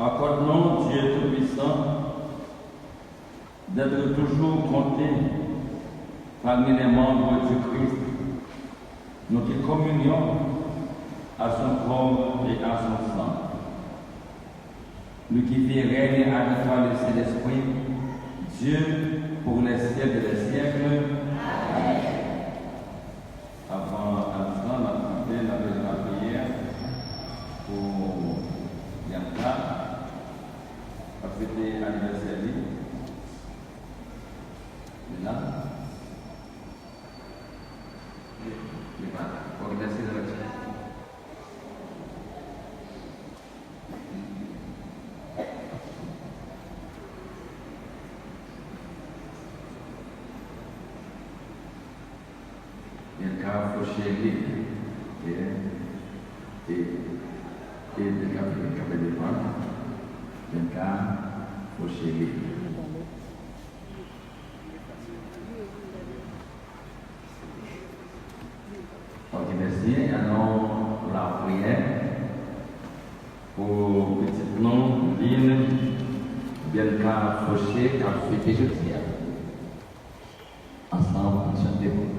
Accorde-nous, Dieu Tout-Puissant, d'être toujours compté parmi les membres du Christ, nous qui communions à son corps et à son sang. Nous qui vit règne avec toi le Saint-Esprit, Dieu pour les siècles des siècles. Amen. Avant l'instant, on a demandé la prière pour Yanka, parce que c'était l'anniversaire. Et là, organiser l'élection. Organisé, alors la prière pour petit nom, Lynn, Bianca Fauché, qui a fait des jeudi. Ensemble, on chante des mots.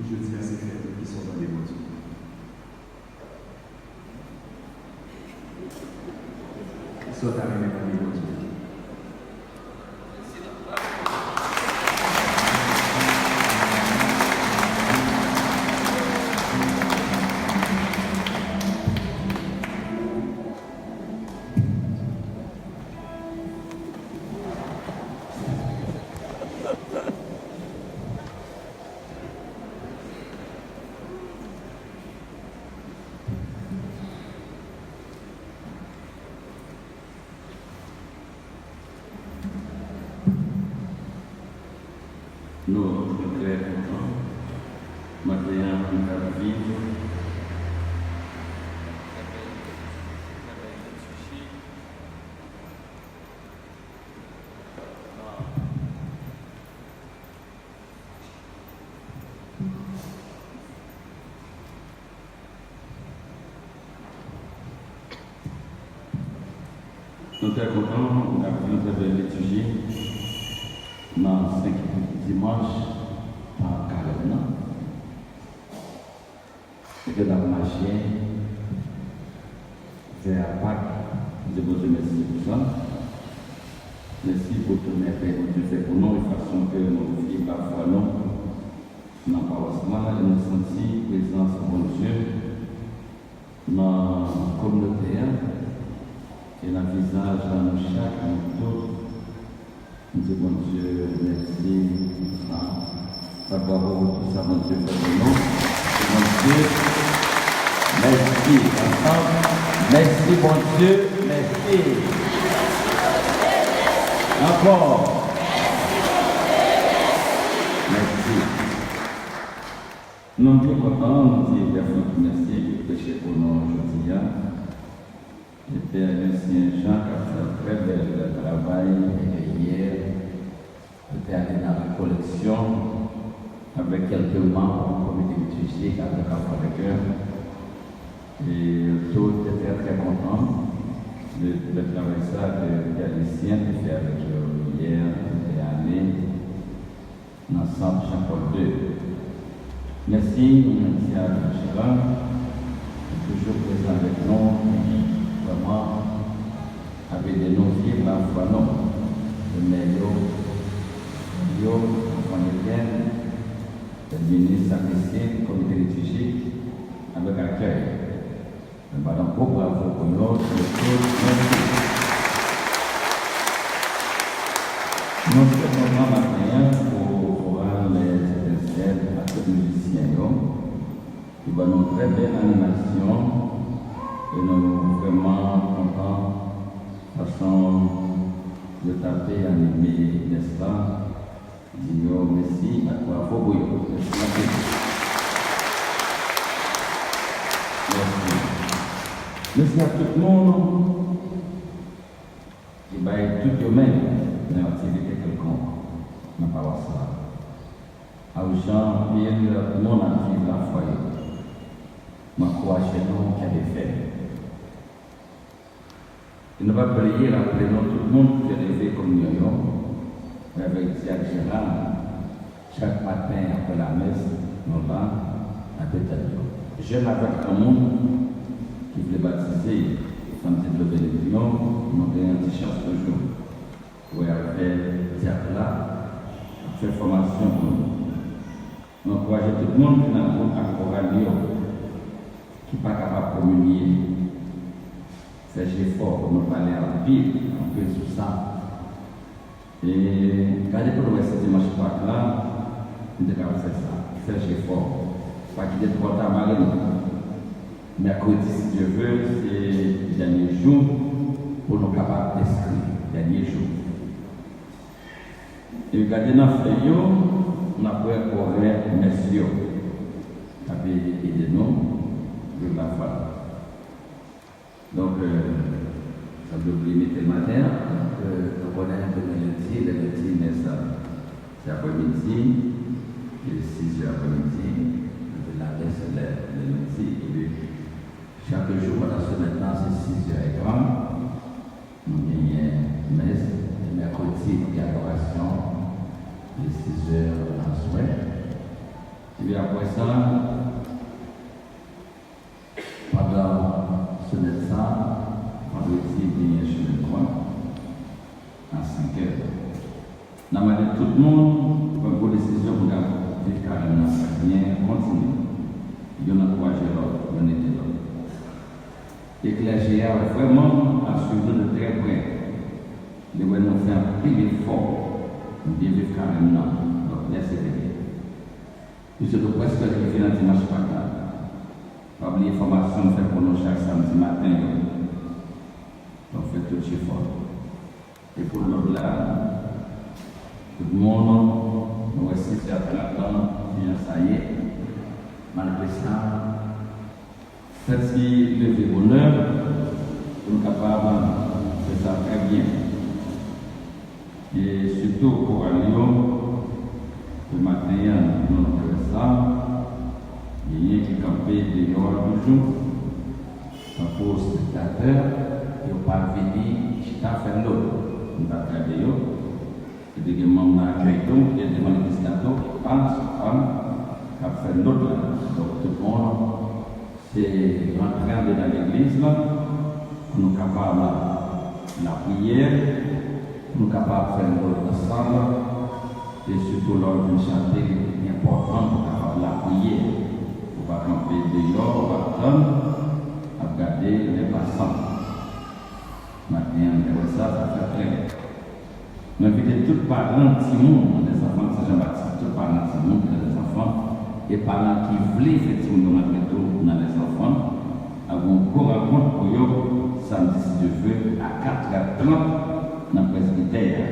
Je dis à ces fêtes qui sont dans les mots. Ils sont arrivés dans les mots. Nous sommes très contents. Maintenant, nous allons vivre. Nous sommes très contents. Nous avons fait l'étudier dans 5 dimanches par Carolina. Et que nous avons marché vers Pâques. Je vous remercie pour ça. Merci pour tout le que Dieu fait pour nous, de façon que nous vivons parfois nous, dans la paroisse et nous sentons la présence de bon Dieu dans la communauté et dans le visage de nous chaque nous nous disons, bon Dieu, merci pour ça. D'abord, tout ça, bon Dieu, fait pour nous. Bon Dieu, merci. Ensemble, merci, bon Dieu, merci. Encore. Merci. Nous sommes très contents, nous disons Père Franck merci de prêcher pour nous aujourd'hui. Et Père Lucien Jean qui a fait un très bel travail. Et hier, j'étais allé dans la collection avec quelques membres du comité liturgique avec un frère de cœur. Et tous étaient très contents de travail ça que Père Lucien a fait avec eux hier. J'étais allé dans le centre Jean-Paul II. Merci, merci à Gérard, toujours présent avec nous, vraiment, avec de nous vivre la foi, non. Mais yo, enfant de Vienne, le ministre Saint-Christine, comité liturgique, avec accueil. Madame, bravo pour nous, merci. Nous sommes maintenant pour rendre les étincelles à tous les musiciens. Il va nous très belle animation et nous sommes vraiment contents de façon de taper animé, n'est-ce pas? Disons merci à toi, Faubouyot. Merci à tout le monde qui va être tout eux-mêmes dans l'activité quelconque. On va voir ça. À Jean, il y a le monde à vivre la foi. Je crois chez nous qu'il y a des faits. Il ne va pas prier, rappeler tout le monde qui est rêvé comme nous. Avec Jacques Gérard, chaque matin après la messe, nous va à Pétalion. J'aime avec un monde qui voulait baptiser, samedi de bénédiction, nous avons un petit chance de jour. Pour faire théâtre là, faire formation pour nous. Nous encourageons tout le monde qui est dans le groupe Accoradio, qui n'est pas capable de communier. Faire effort pour nous parler en pile, un peu sur ça. Et regardez pour le ce dimanche là, nous devons faire ça. Faire effort. Pas qu'il y ait de porte à marrer. Mercredi, si Dieu veut, c'est le dernier jour pour nous capables d'inscrire. Dernier jour. Et regardez dans le feuille, on a pris un messieurs qui avait aidé nous de la foi. Donc, ça doit oublier le matin. On connaît un peu le lundi, mais ça, c'est après-midi, et 6 heures après-midi, la messe c'est le lundi. Chaque jour, dans la semaine, c'est 6h30. Nous avons messe, le mercredi, nous avons adoration, de 6h en soin. Et puis après ça, pendant ce médecin, vendredi, il y a un chemin de croix, à 5h. Nous avons demandé tout le monde pour une bonne décision pour vivre carrément, bien continuer. Il y a encouragé l'autre, on était là. Et que la GA a vraiment suivi de très près. Nous avons fait un petit effort pour bien vivre carrément. Donc, laissez venir. Et c'est presque ce qui fait un dimanche matin. Pas oublier l'information faite pour nous chaque samedi matin. Donc, faites tout effort. Et pour l'autre là, tout le monde, nous aussi faire attendre, bien ça y est. Malgré ça, faites-y lever bonheur, pour être capable de faire ça très bien. Et surtout pour Lyon, le matin, nous avons ça, il y a qui campait dehors toujours, un faux spectateur, et on pas venir, qui a fait l'autre. Nous avons fait dehors, et des membres d'accueil, il y a des manifestants qui passent, qui ont fait l'autre là. Donc tout le monde, c'est rentrer dans l'église, nous sommes capables de la prière, nous sommes capables de faire l'autre ensemble, et surtout lors d'une chanter importante, nous sommes capables de la prière. On va camper dehors, on va attendre, à regarder les passants. Maintenant, on va ça fait très. Nous invitons tous les parents qui monde des enfants de Saint-Jean-Baptiste, tous les parents qui monde des enfants, et parents qui voulaient effectivement nous dans les enfants, avons encore rencontre pour eux samedi si Dieu veut à 4h30 dans le presbytère.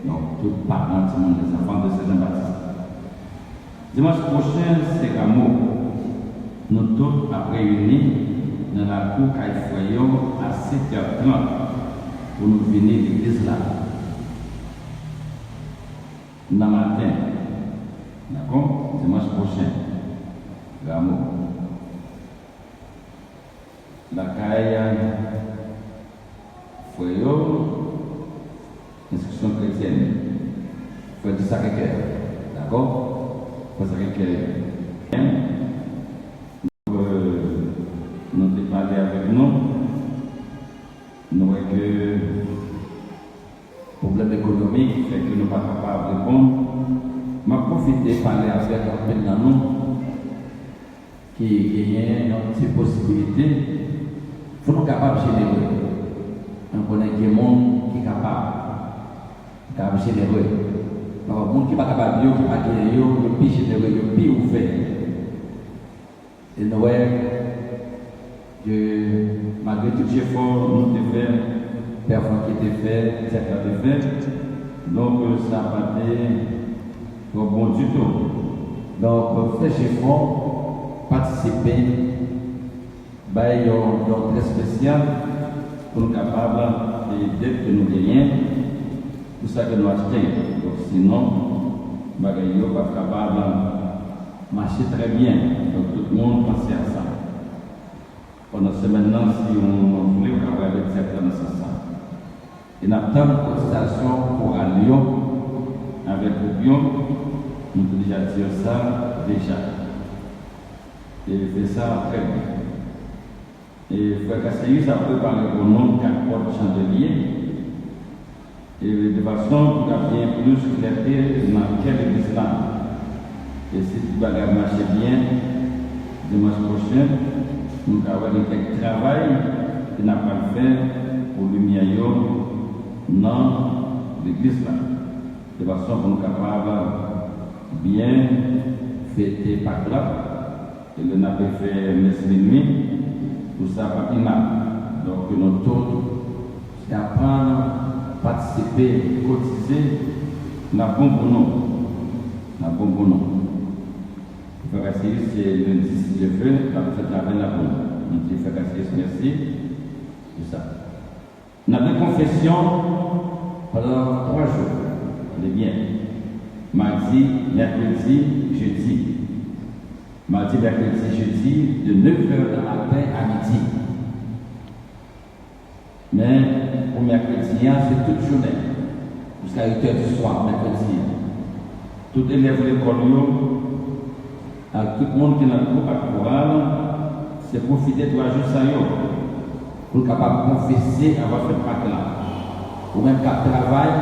Donc, tous les parents qui monde des enfants de Saint-Jean-Baptiste. Dimanche prochain, c'est Rameau. Nous tous après réunis dans la cour Caille-Foyon à 7h30 pour nous venir à l'église là. Dans le matin. D'accord? Dimanche prochain. Rameau. La Caille Foyon, instruction chrétienne. Faut dire ça quelque. D'accord? Faut dire que nous avons parlé avec nous voyons que problème économique fait que nous ne sommes pas capables de répondre. Je vais profiter de parler avec un peu de nous qui gagne une possibilité. Il faut nous capables de générer. On connaît que le monde qui est capable de générer. Le monde qui n'est pas capable de générer, qui n'est pas gagné, le plus généreux, le plus ouvert. Et nous voyons que malgré tout l'effort nous avons fait, personne qui était fait, etc. Donc ça n'a pas été bon du tout. Donc faire effort, participer, il y a un don très spécial pour nous capables d'aider que nous gagnons, tout ça que nous achetons. Donc sinon, nous ne sommes pas capables de marcher très bien. Donc tout le monde pense à ça. Pendant ce maintenant, si on voulait avoir avec certains dans ce sens. Et nous avons une cotisation pour à Lyon, avec Lyon, nous avons déjà dit ça déjà. Et fait ça très bien. Et Frère Cassius a préparé pour nous 4 portes chandeliers. Et de façon pour bien plus clarté dans quelle église là. Et si tout va marcher bien, dimanche prochain, nous avons un travail que nous avons fait pour lumière dans l'église là. De façon pour nous capables bien fêter Pâques là. Et nous avons fait messe minuit, tout ça pas mal. Donc nous tous, c'est apprendre, participer, cotiser, nous avons bon pour nous. Nous avons bon pour nous. Frère Cassius, c'est lundi, si Dieu veut, nous avons fait travail là pour nous. Nous disons, Frère Cassius, merci. C'est ça. Nous avons une confession pendant 3 jours. C'est bien. Mardi, mercredi, jeudi. Mardi, mercredi, jeudi, de 9h du matin à midi. Mais pour mercredi, c'est toute journée. Jusqu'à 8h du soir, mercredi. Tout élève de l'école, tout le monde qui est dans le groupe choral, c'est profiter de 3 jours ça pour être capable de confesser avant de faire Pâques là. Ou même qu'à travail,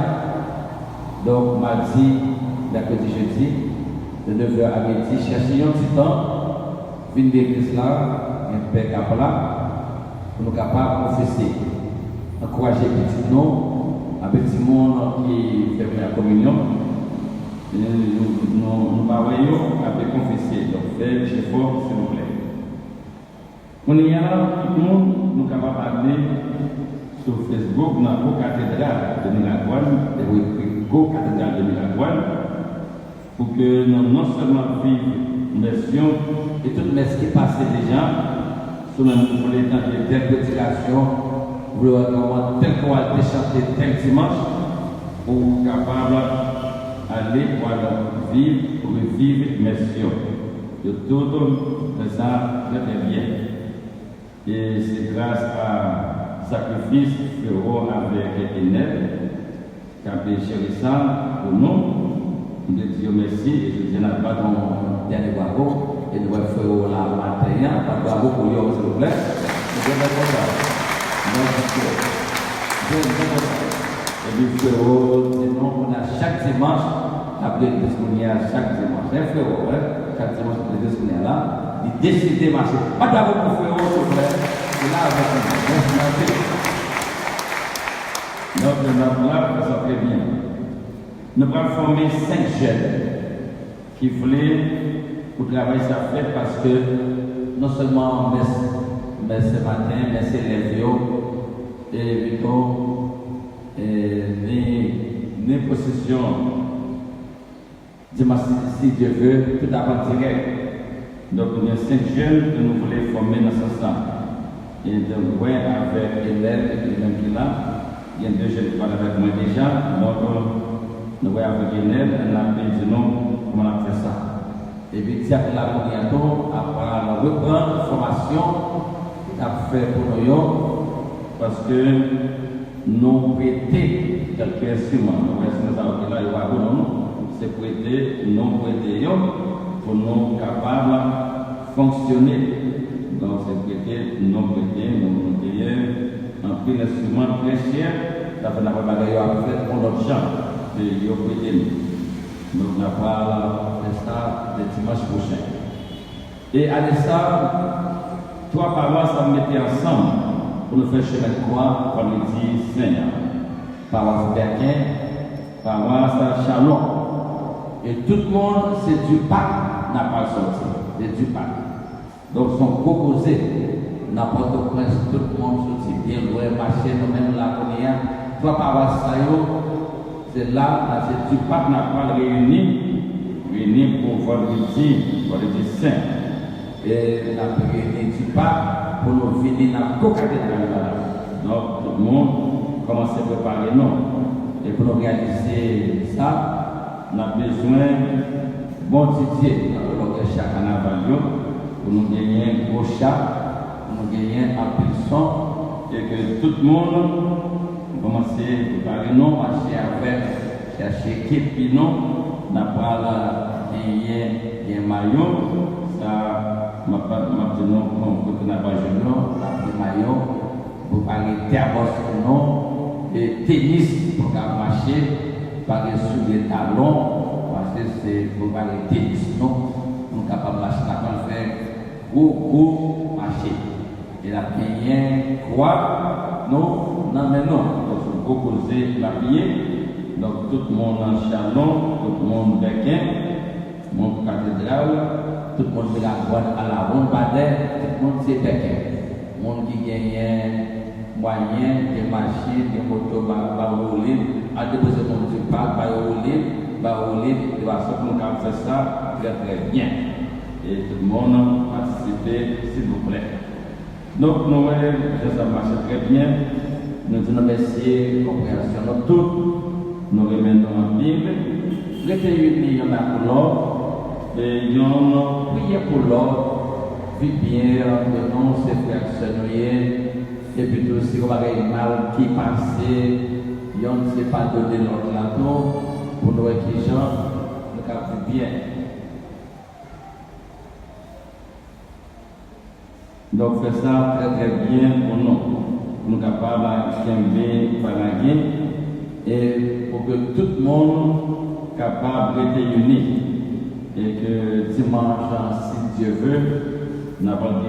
donc mardi, mercredi, jeudi, de 9h à midi, chercher un petit temps, venir de l'église là, un père cap là, pour nous capables de confesser. Encourager les petits noms, un petit monde qui fait la communion. Nous parlons avec confesser. Donc, faites l'effort, s'il vous plaît. On y a tout le monde, nous sommes capables d'aller sur Facebook, dans la cathédrale de Milagouane, de Go cathédrale de Milagouane, pour que nous non seulement vivions une version et toute messe qui passe déjà, sur les temps de telle prédication, vous voulez voir tel qu'on va chanter tel dimanche, pour capable aller pour vivre, pour vivre mission. De tout ça, très bien. Et c'est grâce à sacrifice Féro avec Enel qui a chéri ça pour nous. Nous disons merci et je dis là pas ton dernier bravo et nous allons faire la matin, pas bravo pour lui s'il vous plaît. Nous allons faire ça. Et puis Féro, sinon on a chaque dimanche, après le discours chaque dimanche. C'est Féro, chaque dimanche le discours là. Il décide de marcher. Pas d'abord pour Féro, s'il vous plaît. C'est là avec nous. Notre là, ça fait bien. Nous avons formé 5 jeunes qui voulaient pour travailler sa fête parce que non seulement mais ce matin, mais c'est les vieux et plutôt les possessions Dimanche, si Dieu veut, tout à direct. Donc, il y a 5 jeunes que nous voulons former dans ce sens. Et donc, ouais, avec Hélène et puis même qui là, il y a 2 jeunes qui parlent avec moi déjà. Donc, nous voyons avec Hélène, on a dit non, comment on a fait ça. Et puis, tiens, là, pour bientôt, après reprendre la formation qu'on a fait pour nous, parce que nous prêter quelques instruments. Nous avons là, il va pour nous, c'est prêter, nous prêter, pour nous capables de fonctionner. Donc, c'est prêter, nous prêter, un prix d'instrument très cher, ça fait n'avoir pas fait pour notre champ, et il a prêté. Donc, on va faire ça le dimanche prochain. Et à ça, 3 paroisses ça me mettait ensemble pour nous faire chemin de croix vendredi Saint. Paroisse Berquin, paroisse Chalon. Et tout le monde, c'est du Pâques, n'a pas sorti. C'est du Pâques. Donc, sont proposés. N'importe quoi, tout le monde sorti bien loin, marcher, nous-mêmes là, on y a 3 paroisses, c'est là, c'est du Pâques, n'a pas réuni pour vendredi Saint. Et la réuni du Pâques pour nous venir dans la co-cathédrale. Donc, tout le monde commence à préparer nous. Et pour nous réaliser ça, on a besoin de bon Didier dans le chaque carnaval pour nous gagner un gros chat, pour nous gagner un pilson, et que tout le monde commence à préparer nous, marcher avec, chercher équipe, puis nous, n'a pas gagné un maillot, ça m'a dit non, qu'on n'a pas joué, maillot, pour parler thermos pour nous, et tennis pour marcher, parler sur les talons, parce que c'est pour parler tennis, non, on est capable de marcher, on va faire gros marché. Et la gagné quoi? Non, mais non, donc on peut poser la pied, donc tout le monde en Chalon, tout le monde Berquin, tout le monde cathédrale, tout le monde de la voie à la ronde Badet, tout le monde c'est Berquin. Le monde qui gagne moyen, des machines, des motos, va rouler, à déposer mon petit pas, va rouler, de façon qu'on peut faire ça très bien. Et tout le monde participer, s'il vous plaît. Donc, nous, ça marche très bien. Nous disons merci, compréhension de tout. Nous remettons en Bible. Les pays unis, il y en a pour l'ordre. Et il y en a prié pour l'ordre. Vite bien, nous, ces frères sœurs, et puis tout ce qui va mal qui passait, on ne sait pas donner l'ordre là-dedans pour nous qui gens, nous avons bien. Donc, fait ça très bien pour nous. Nous sommes capables de parler et pour que tout le monde soit capable d'être uni. Et que dimanche, si Dieu veut, nous avons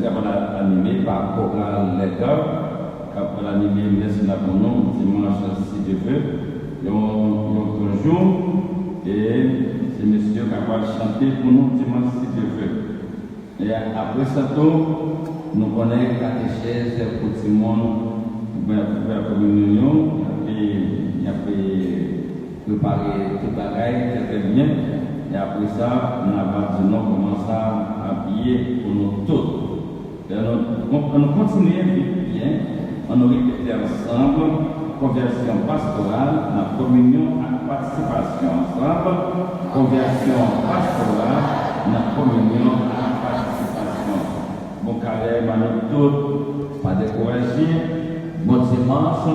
capable d'animer par chorale les gars, capable d'animer pour nous dimanche, si Dieu veut. Et on jour et c'est monsieur capable de chanter pour nous dimanche, si Dieu veut. Et après ça, nous connaissons catéchèse pour tout le monde, pour la communion, et après préparer tout le bagage, très bien. Et après ça, on a dit non, commencer à habiller pour nous tous. Et on continue bien, on nous répéter ensemble, conversion pastorale, la communion et participation ensemble, conversion pastorale, la communion et participation. Bon carême à nous tous, pas décourager, bon dimanche,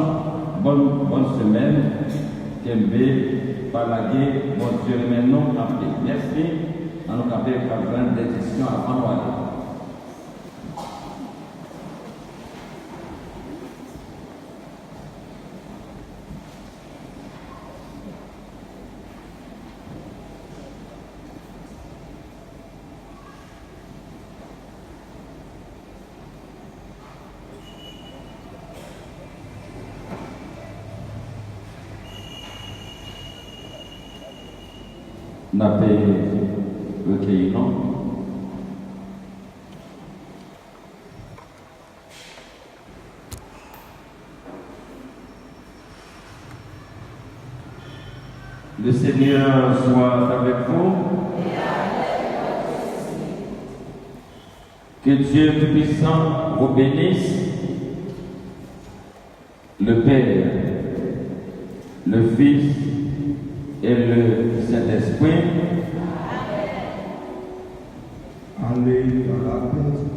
bonne semaine, Kembe, Palagé, bon Dieu, maintenant, après. Merci, on nous a fait une décision avant de aller. N'a pas recueilli, non? Le Seigneur soit avec vous. Que Dieu Tout-Puissant vous bénisse, le Père, le Fils et le Saint-Esprit. Allez dans la paix.